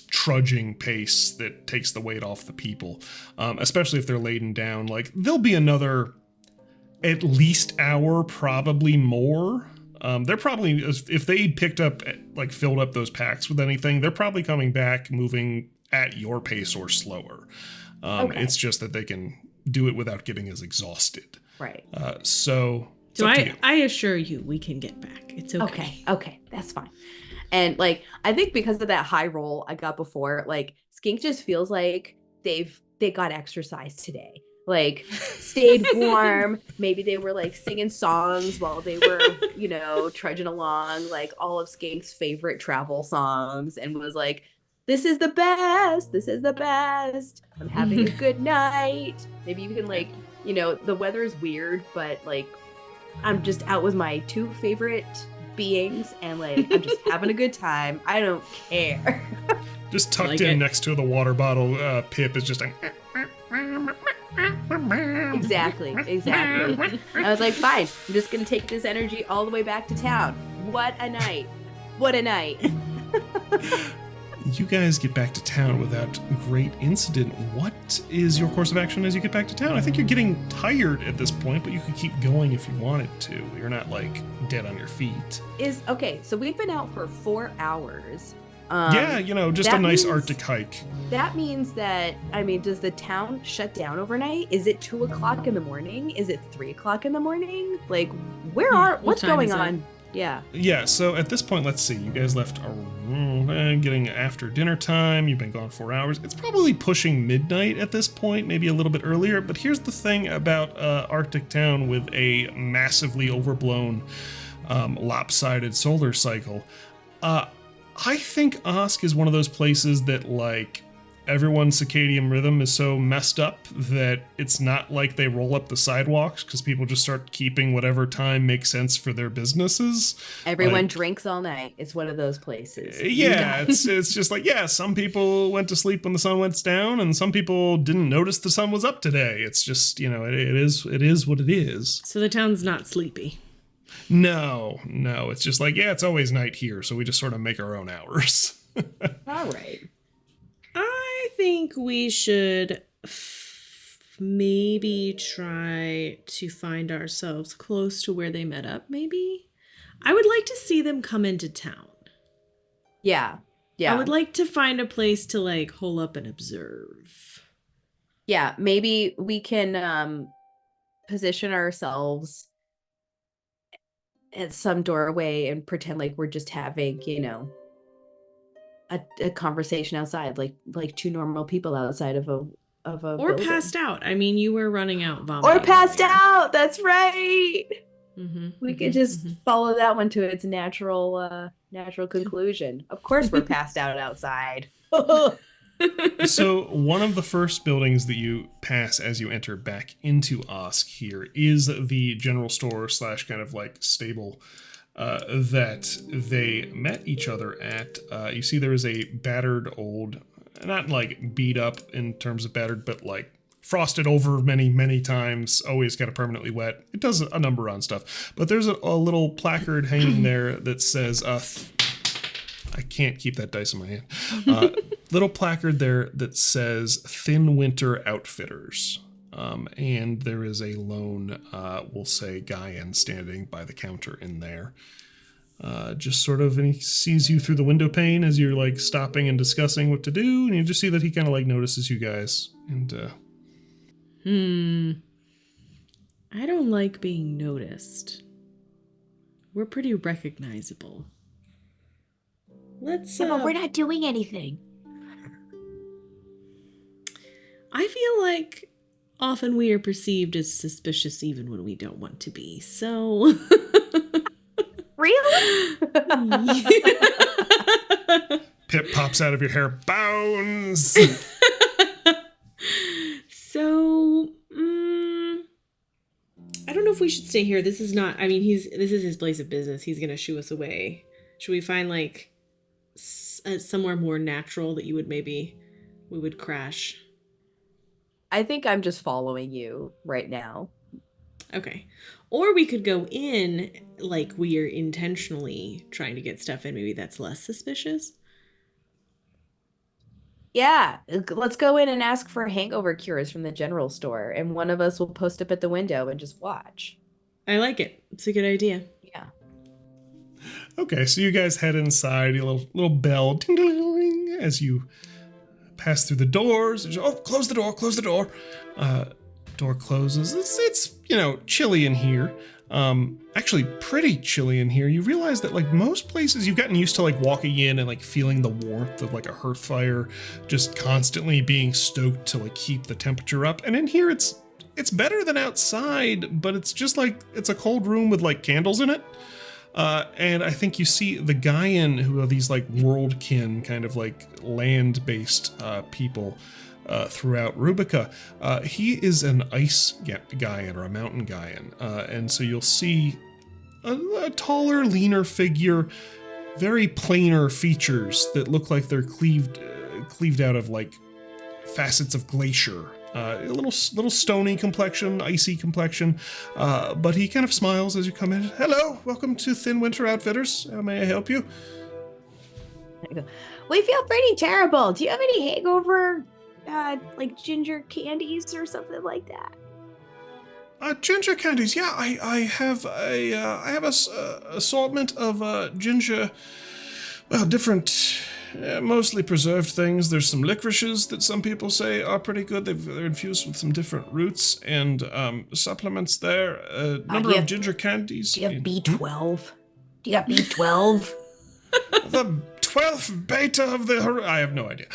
trudging pace that takes the weight off the people, especially if they're laden down. There'll be another at least hour, probably more. They're probably, if they picked up, filled up those packs with anything, they're probably coming back moving at your pace or slower. It's just that they can do it without getting as exhausted. Right. So I assure you we can get back. It's okay. Okay. That's fine. And I think because of that high roll I got before, Skink just feels like they got exercise today. Stayed warm. Maybe they were singing songs while they were, trudging along, all of Skink's favorite travel songs, and was like, this is the best. This is the best. I'm having a good night. Maybe you can the weather is weird, but I'm just out with my 2 favorite beings and I'm just having a good time. I don't care. Just tucked in next to the water bottle, Pip is just Exactly. I was like, fine, I'm just gonna take this energy all the way back to town. What a night. You guys get back to town without great incident. What is your course of action as you get back to town? I think you're getting tired at this point, but you could keep going if you wanted to. You're not dead on your feet. So we've been out for 4 hours. Just a nice Arctic hike. That means that, does the town shut down overnight? Is it 2 o'clock in the morning? Is it 3 o'clock in the morning? What's going on? Yeah, so at this point, let's see. You guys left getting after dinner time. You've been gone 4 hours. It's probably pushing midnight at this point, maybe a little bit earlier. But here's the thing about Arctic town with a massively overblown lopsided solar cycle. I think Osk is one of those places that, like, everyone's circadian rhythm is so messed up that it's not like they roll up the sidewalks because people just start keeping whatever time makes sense for their businesses. Everyone drinks all night. It's one of those places. Yeah, it's just like, yeah, some people went to sleep when the sun went down, and some people didn't notice the sun was up today. It's just, you know, it is what it is. So the town's not sleepy. No, it's just like, yeah, it's always night here, so we just sort of make our own hours. All right. I think we should maybe try to find ourselves close to where they met up, maybe? I would like to see them come into town. Yeah. I would like to find a place to, like, hole up and observe. Yeah, maybe we can position ourselves at some doorway and pretend like we're just having, you know, a conversation outside, like two normal people outside of a or building. passed out. I mean, you were running out vomiting. Or passed out. That's right. We could just follow that one to its natural conclusion. Of course, we're passed out outside. So one of the first buildings that you pass as you enter back into Osk here is the general store / kind of like stable that they met each other at. You see there is a battered old, not like beat up in terms of battered, but like frosted over many times, always kind of permanently wet. It does a number on stuff. But there's a little placard hanging there that says, I can't keep that dice in my hand. Little placard there that says Thin Winter Outfitters. And there is a lone, we'll say, Gaian standing by the counter in there. Just sort of, and he sees you through the window pane as you're like stopping and discussing what to do. And you just see that he kind of like notices you guys. And, I don't like being noticed. We're pretty recognizable. Let's, but we're not doing anything. I feel like often we are perceived as suspicious even when we don't want to be, so... Really? Pip pops out of your hair. Bounds! So, I don't know if we should stay here. This is not, I mean, this is his place of business. He's going to shoo us away. Should we find, like, somewhere more natural that we would crash? I think I'm just following you right now. Okay. Or we could go in like we are intentionally trying to get stuff in. Maybe that's less suspicious. Yeah, let's go in and ask for hangover cures from the general store, and one of us will post up at the window and just watch. I like it. It's a good idea. Yeah. Okay, so you guys head inside, a little bell ding-a-ling-a-ling as you pass through the doors. Oh, close the door, close the door. Door closes. It's chilly in here. Actually pretty chilly in here. You realize that like most places you've gotten used to like walking in and like feeling the warmth of like a hearth fire just constantly being stoked to like keep the temperature up. And in here it's better than outside, but it's just like it's a cold room with like candles in it. And I think you see the Gaian, who are these like worldkin kind of like land-based people throughout Rubica. He is an ice Gaian or a mountain Gaian. And so you'll see a taller, leaner figure, very plainer features that look like they're cleaved out of like facets of glacier. A little stony complexion, icy complexion, but he kind of smiles as you come in. Hello, welcome to Thin Winter Outfitters. How may I help you? We feel pretty terrible. Do you have any hangover, like ginger candies or something like that? Ginger candies. Yeah, I have a assortment of ginger. Well, different. Mostly preserved things. There's some licorices that some people say are pretty good. They're infused with some different roots and supplements there. A number of ginger candies. Do you have B12? Do you got B12? The 12th beta of the... I have no idea.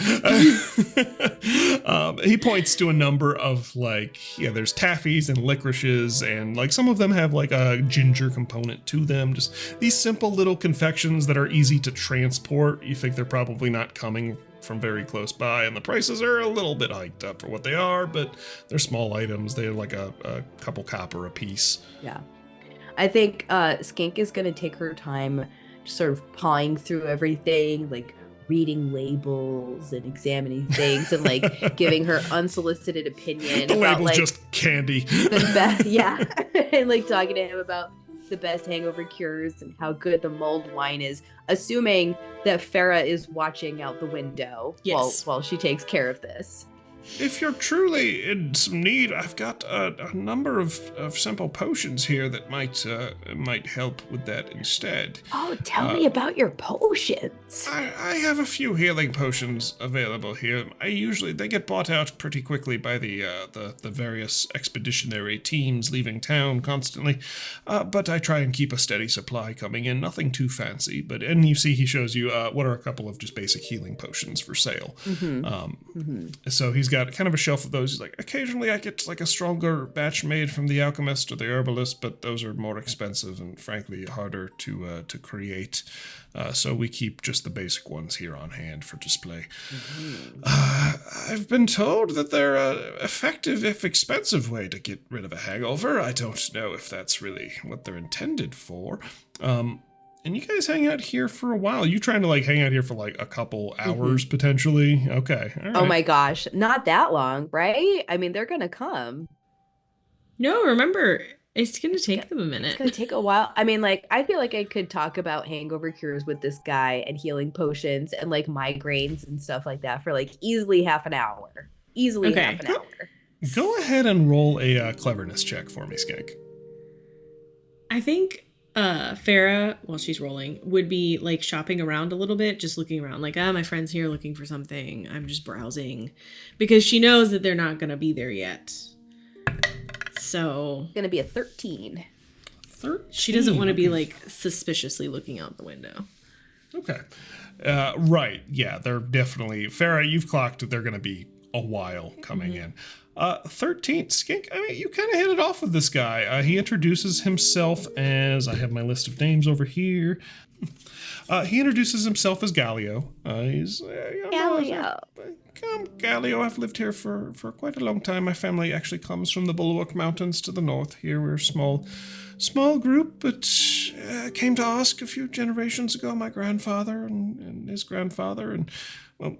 He points to a number of, like, there's taffies and licorices, and, like, some of them have, like, a ginger component to them. Just these simple little confections that are easy to transport. You think they're probably not coming from very close by, and the prices are a little bit hiked up for what they are, but they're small items. They're like a couple copper a piece. Yeah. I think Skink is going to take her time sort of pawing through everything, like reading labels and examining things and like giving her unsolicited opinion The about label's like just candy. the best, yeah, and like talking to him about the best hangover cures and how good the mulled wine is, assuming that Farah is watching out the window while she takes care of this. If you're truly in some need, I've got a number of simple potions here that might help with that instead. Oh, tell me about your potions. I have a few healing potions available here. They get bought out pretty quickly by the various expeditionary teams leaving town constantly, but I try and keep a steady supply coming in. Nothing too fancy, and you see he shows you what are a couple of just basic healing potions for sale. So he's got kind of a shelf of those. He's like, occasionally I get like a stronger batch made from the alchemist or the herbalist, but those are more expensive and frankly harder to create. So we keep just the basic ones here on hand for display. I've been told that they're an effective, if expensive, way to get rid of a hangover. I don't know if that's really what they're intended for. And you guys hang out here for a while. You trying to like hang out here for like a couple hours potentially? Okay. All right. Oh my gosh, not that long, right? I mean, they're gonna come. No, remember, it's gonna take them a minute. It's gonna take a while. I mean, like, I feel like I could talk about hangover cures with this guy and healing potions and like migraines and stuff like that for like easily half an hour. Half an hour. Go ahead and roll a cleverness check for me, Skank. I think Farah, while she's rolling, would be like shopping around a little bit, just looking around like, my friend's here looking for something. I'm just browsing, because she knows that they're not going to be there yet. So It's going to be a 13. She doesn't want to be like suspiciously looking out the window. Okay. Right. Yeah, they're definitely... Farah, you've clocked that they're going to be a while coming in. 13th, Skink, I mean, you kind of hit it off with this guy. He introduces himself as... I have my list of names over here. He introduces himself as Gallio. He's... Gallio. Gallio, I've lived here for quite a long time. My family actually comes from the Bulwark Mountains to the north. Here we're a small group, but came to Osk a few generations ago. My grandfather and his grandfather, and well,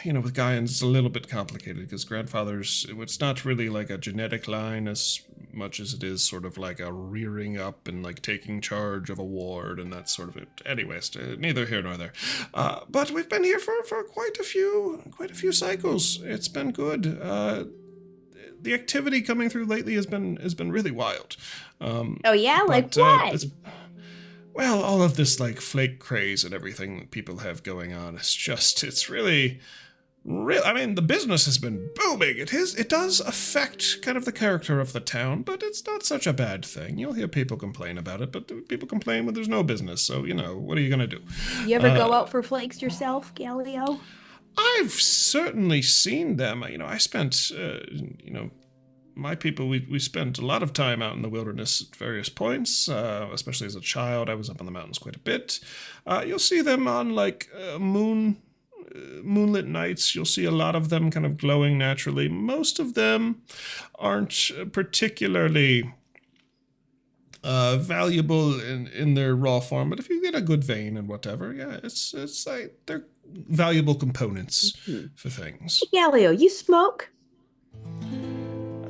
with Gaians it's a little bit complicated because grandfathers, it's not really like a genetic line as much as it is sort of like a rearing up and like taking charge of a ward and that sort of it. Anyways, neither here nor there. But we've been here for quite a few cycles. It's been good. The activity coming through lately has been really wild. Oh yeah, like what? Well, all of this like flake craze and everything that people have going on, it's really, I mean, the business has been booming. It does affect kind of the character of the town, but it's not such a bad thing. You'll hear people complain about it, but people complain when there's no business. So, what are you going to do? You ever go out for flakes yourself, Gallio? I've certainly seen them. I spent, my people, we spent a lot of time out in the wilderness at various points, especially as a child. I was up in the mountains quite a bit. You'll see them on like moonlit nights. You'll see a lot of them kind of glowing naturally. Most of them aren't particularly valuable in their raw form, but if you get a good vein and whatever, yeah, it's like they're valuable components for things. Hey, Gallio, you smoke?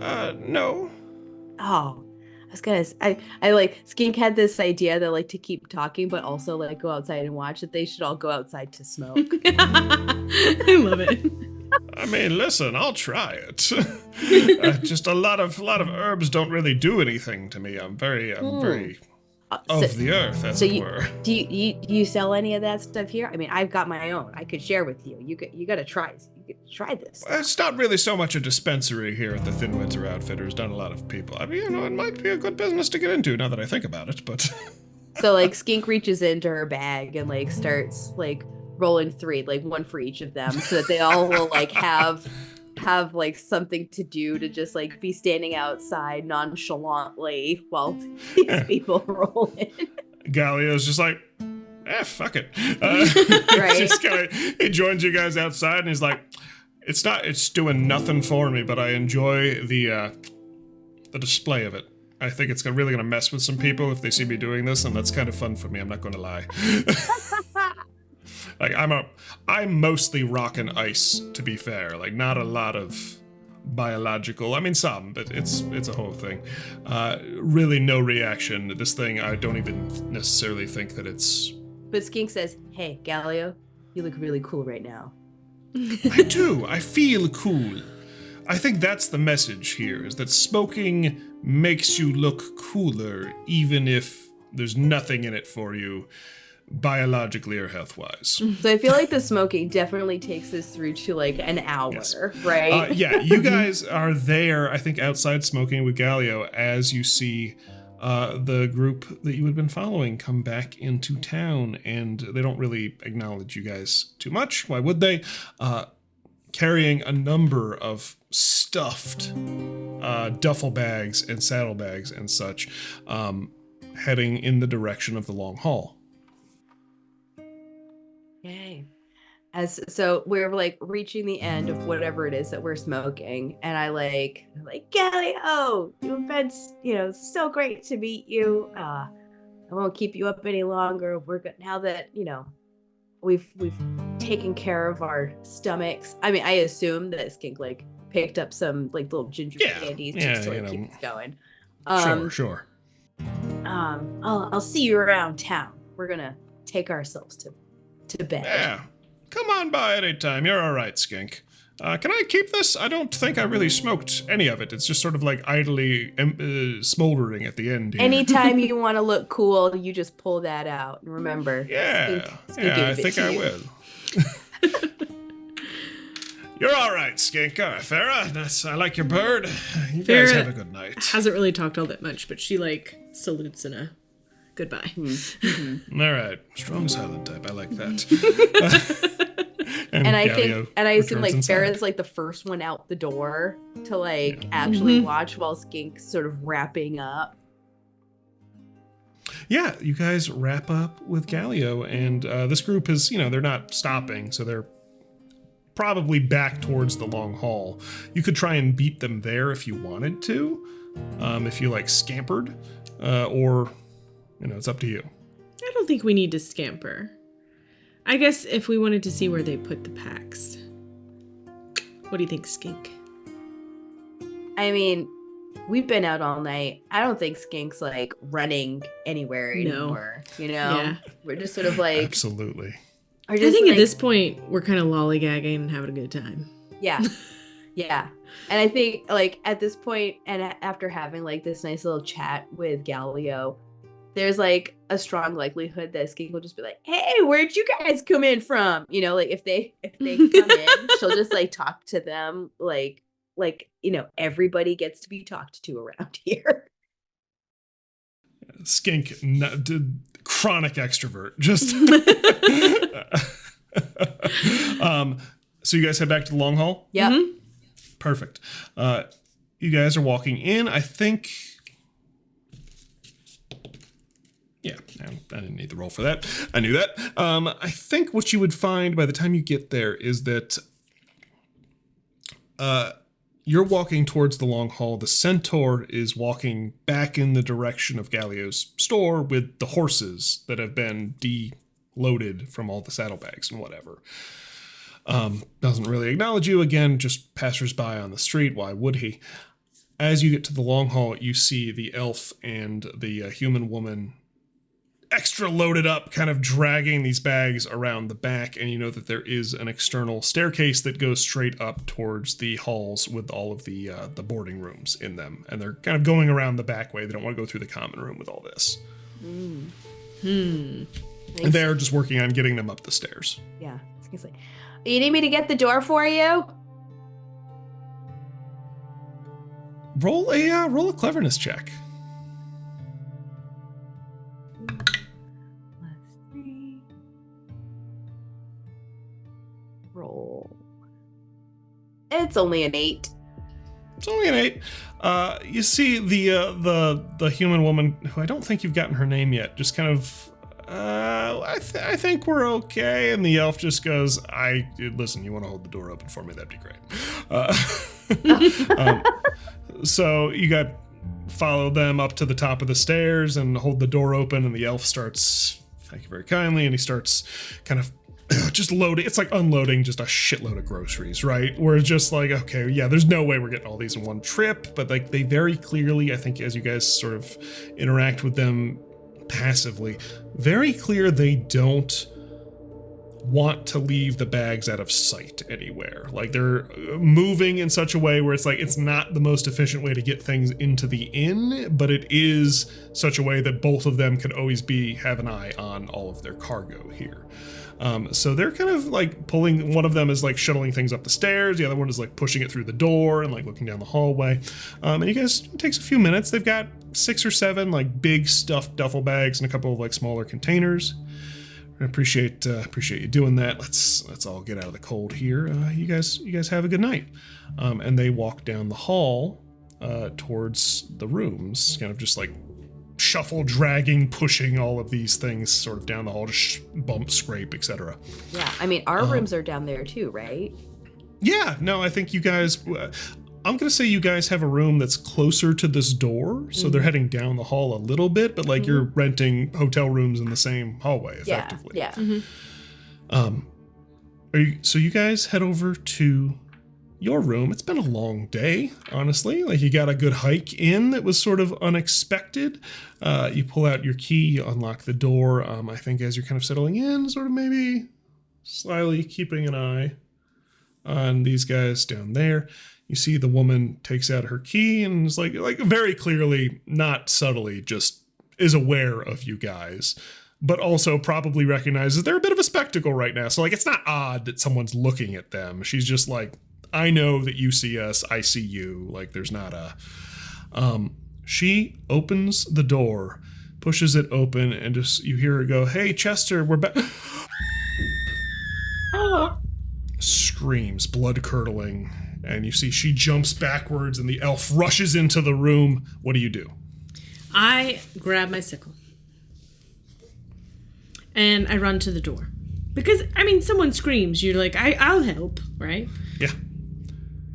No. Oh, I like Skink had this idea that like to keep talking, but also like go outside and watch, that they should all go outside to smoke. I love it. I mean, listen, I'll try it. Just a lot of herbs don't really do anything to me. I'm very of the earth, as it were. Do you sell any of that stuff here? I mean, I've got my own. I could share with you. You got to try. You could try this. Well, it's not really so much a dispensary here at the Thin Windsor Outfitters. Not a lot of people. I mean, it might be a good business to get into now that I think about it. But so, like, Skink reaches into her bag and like starts like rolling 3, like one for each of them, so that they all will like have like something to do to just like be standing outside nonchalantly while these people roll in. Galio's just like, fuck it. Right. Just kinda, he joins you guys outside and he's like, it's doing nothing for me, but I enjoy the display of it. I think it's really gonna mess with some people if they see me doing this, and that's kind of fun for me, I'm not gonna lie. Like, I'm mostly rock and ice, to be fair. Like, not a lot of biological, I mean some, but it's a whole thing. Really no reaction. This thing, I don't even necessarily think that it's... But Skink says, "Hey, Galio, you look really cool right now." I do. I feel cool. I think that's the message here, is that smoking makes you look cooler, even if there's nothing in it for you, biologically or health-wise. So I feel like the smoking definitely takes us through to like an hour, Yes. right? Yeah, you guys are there, I think, outside smoking with Galio as you see the group that you had been following come back into town, and they don't really acknowledge you guys too much. Why would they? Carrying a number of stuffed duffel bags and saddlebags and such, heading in the direction of the long hall. Yay. So we're like reaching the end of whatever it is that we're smoking, and I like Galio, you've been so great to meet you. I won't keep you up any longer. We're good now that we've taken care of our stomachs. I mean, I assume that Skink like picked up some like little ginger candies just to like keep us going. Sure. I'll see you around town. We're gonna take ourselves to bed. Yeah. Come on by anytime. You're all right, Skink. Can I keep this? I don't think I really smoked any of it. It's just sort of like idly smoldering at the end here. Anytime you want to look cool, you just pull that out. And remember, Skink I think I will. You're all right, Skink. All right, Farah. I like your bird. You guys have a good night. Hasn't really talked all that much, but she like salutes in a goodbye. Mm-hmm. All right, strong silent type. I like that. and I assume like inside. Farah's like the first one out the door to like actually watch while Skink's sort of wrapping up. Yeah, you guys wrap up with Galio, and this group is, they're not stopping, so they're probably back towards the long hall. You could try and beat them there if you wanted to, if you like scampered, or, it's up to you. I don't think we need to scamper. I guess if we wanted to see where they put the packs. What do you think, Skink? I mean, we've been out all night. I don't think Skink's like running anywhere anymore. Yeah. We're just sort of like Absolutely. I think at this point we're kind of lollygagging and having a good time. Yeah. Yeah. And I think like at this point, and after having like this nice little chat with Galio, there's like a strong likelihood that Skink will just be like, "Hey, where'd you guys come in from?" Like if they come in, she'll just like talk to them like everybody gets to be talked to around here. Skink, chronic extrovert. Just. So you guys head back to the long hall? Yeah. Mm-hmm. Perfect. You guys are walking in. I think. Yeah, I didn't need the roll for that. I knew that. I think what you would find by the time you get there is that you're walking towards the long hall. The centaur is walking back in the direction of Galio's store with the horses that have been deloaded from all the saddlebags and whatever. Doesn't really acknowledge you. Again, just passersby on the street. Why would he? As you get to the long hall, you see the elf and the human woman extra loaded up, kind of dragging these bags around the back, and you know that there is an external staircase that goes straight up towards the halls with all of the boarding rooms in them, and they're kind of going around the back way. They don't want to go through the common room with all this. And they're just working on getting them up the stairs. Yeah. It's like, you need me to get the door for you? Roll a cleverness check. roll. It's only an 8. It's only an 8. You see the human woman, who I don't think you've gotten her name yet, just kind of, I think we're okay. And the elf just goes, listen, you want to hold the door open for me? That'd be great. So you got follow them up to the top of the stairs and hold the door open, and the elf starts, thank you very kindly, and he starts kind of just loading. It's like unloading just a shitload of groceries, right? Where it's just like, okay, yeah, there's no way we're getting all these in one trip, but like they very clearly, I think as you guys sort of interact with them passively, very clear they don't want to leave the bags out of sight anywhere. Like they're moving in such a way where it's like it's not the most efficient way to get things into the inn, but it is such a way that both of them can always have an eye on all of their cargo here. So they're kind of like pulling, one of them is like shuttling things up the stairs, the other one is like pushing it through the door and like looking down the hallway. And you guys, it takes a few minutes. They've got 6 or 7 like big stuffed duffel bags and a couple of like smaller containers. I appreciate you doing that. Let's all get out of the cold here. You guys have a good night. And they walk down the hall towards the rooms, kind of just like shuffle, dragging, pushing all of these things sort of down the hall, just bump, scrape, etc. Yeah, I mean, our rooms are down there too, right? Yeah, no, I think you guys, I'm going to say you guys have a room that's closer to this door, so they're heading down the hall a little bit, but like you're renting hotel rooms in the same hallway, effectively. Yeah. So you guys head over to your room. It's been a long day, honestly. Like you got a good hike in that was sort of unexpected. You pull out your key, you unlock the door. I think as you're kind of settling in, sort of maybe slyly keeping an eye on these guys down there. You see the woman takes out her key and is like very clearly, not subtly, just is aware of you guys, but also probably recognizes they're a bit of a spectacle right now. So like, it's not odd that someone's looking at them. She's just like, I know that you see us. I see you. Like there's not a, she opens the door, pushes it open, and just, you hear her go, "Hey, Chester, we're back." Screams, blood curdling. And you see she jumps backwards and the elf rushes into the room. What do you do? I grab my sickle. And I run to the door. Because, I mean, someone screams. You're like, I'll help, right? Yeah.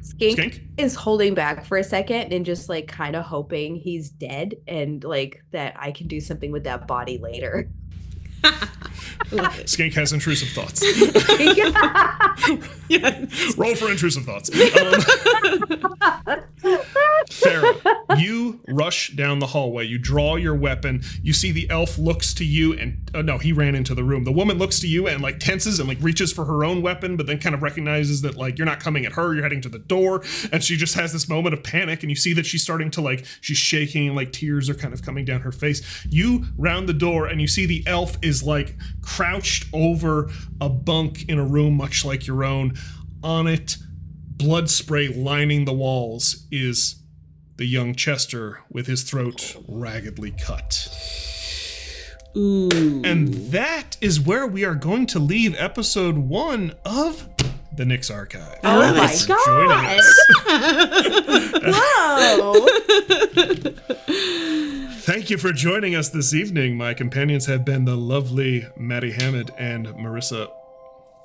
Skink is holding back for a second and just like kind of hoping he's dead and like that I can do something with that body later. Skink has intrusive thoughts. Yes. Roll for intrusive thoughts. Farah, you rush down the hallway. You draw your weapon. You see the elf looks to you and, no, he ran into the room. The woman looks to you and like tenses and like reaches for her own weapon, but then kind of recognizes that like you're not coming at her, you're heading to the door. And she just has this moment of panic and you see that she's starting to like, she's shaking and like tears are kind of coming down her face. You round the door and you see the elf is like crouched over a bunk in a room much like your own. On it, blood spray lining the walls, is the young Chester with his throat raggedly cut. Ooh. And that is where we are going to leave episode 1 of the Nyx Archive. Oh my God! Whoa! Thank you for joining us this evening. My companions have been the lovely Maddie Hammond and Marissa.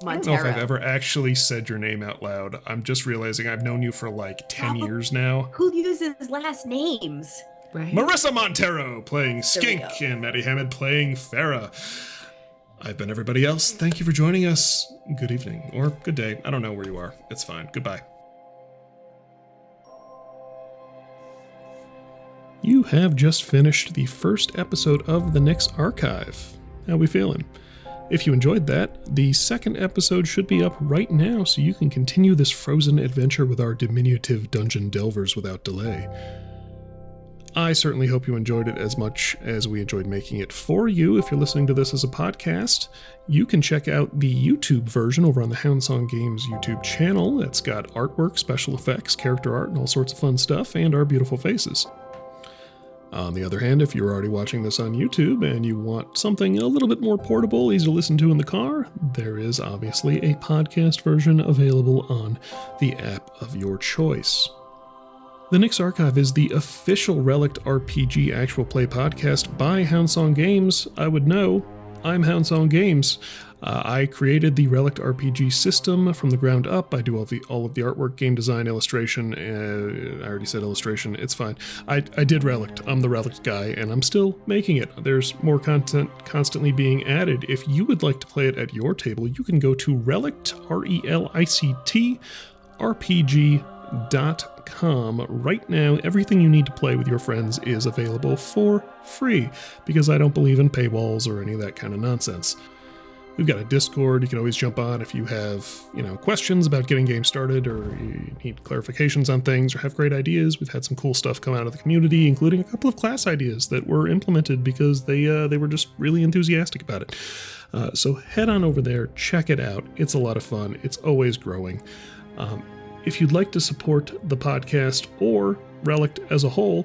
Montero. I don't know if I've ever actually said your name out loud. I'm just realizing I've known you for like 10 years now. Who uses last names? Right. Marissa Montero playing Skink and Maddie Hammond playing Farah. I've been everybody else. Thank you for joining us. Good evening or good day. I don't know where you are. It's fine. Goodbye. You have just finished the first episode of the Nyx Archive. How we feeling? If you enjoyed that, the second episode should be up right now so you can continue this frozen adventure with our diminutive dungeon delvers without delay. I certainly hope you enjoyed it as much as we enjoyed making it for you. If you're listening to this as a podcast, you can check out the YouTube version over on the Houndsong Games YouTube channel. It's got artwork, special effects, character art, and all sorts of fun stuff, and our beautiful faces. On the other hand, if you're already watching this on YouTube and you want something a little bit more portable, easy to listen to in the car, there is obviously a podcast version available on the app of your choice. The Nyx Archive is the official Relic RPG actual play podcast by Houndsong Games. I would know. I'm Houndsong Games. I created the Relic RPG system from the ground up. I do all of the artwork, game design, illustration. I already said illustration. It's fine. I did Relic. I'm the Relic guy, and I'm still making it. There's more content constantly being added. If you would like to play it at your table, you can go to relict, RELICT, RPG.com. Right now, everything you need to play with your friends is available for free, because I don't believe in paywalls or any of that kind of nonsense. We've got a Discord you can always jump on if you have, questions about getting games started, or you need clarifications on things, or have great ideas. We've had some cool stuff come out of the community, including a couple of class ideas that were implemented because they were just really enthusiastic about it. So head on over there, check it out. It's a lot of fun. It's always growing. If you'd like to support the podcast or Relic as a whole,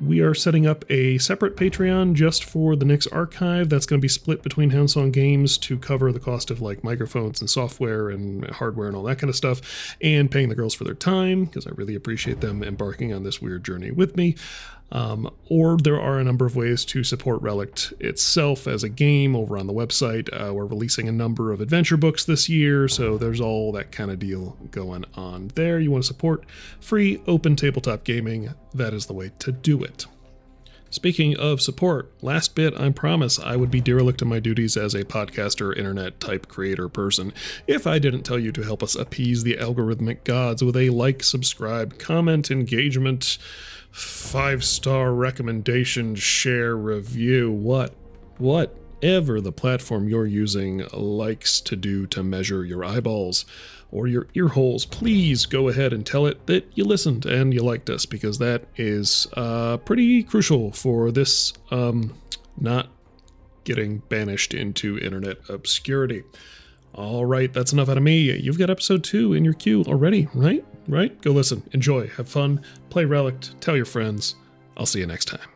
we are setting up a separate Patreon just for the Nyx Archive. That's going to be split between Houndsong Games to cover the cost of microphones and software and hardware and all that kind of stuff, and paying the girls for their time, because I really appreciate them embarking on this weird journey with me. Or there are a number of ways to support Relic itself as a game over on the website. We're releasing a number of adventure books this year, so there's all that kind of deal going on there. You want to support free, open tabletop gaming, that is the way to do it. Speaking of support, last bit, I promise I would be derelict in my duties as a podcaster, internet-type creator person if I didn't tell you to help us appease the algorithmic gods with a like, subscribe, comment, engagement, 5-star recommendation, share, review, whatever the platform you're using likes to do to measure your eyeballs or your ear holes. Please go ahead and tell it that you listened and you liked us, because that is pretty crucial for this not getting banished into internet obscurity. All right, that's enough out of me. You've got episode 2 in your queue already, right? Go listen, enjoy, have fun, play Relic, tell your friends. I'll see you next time.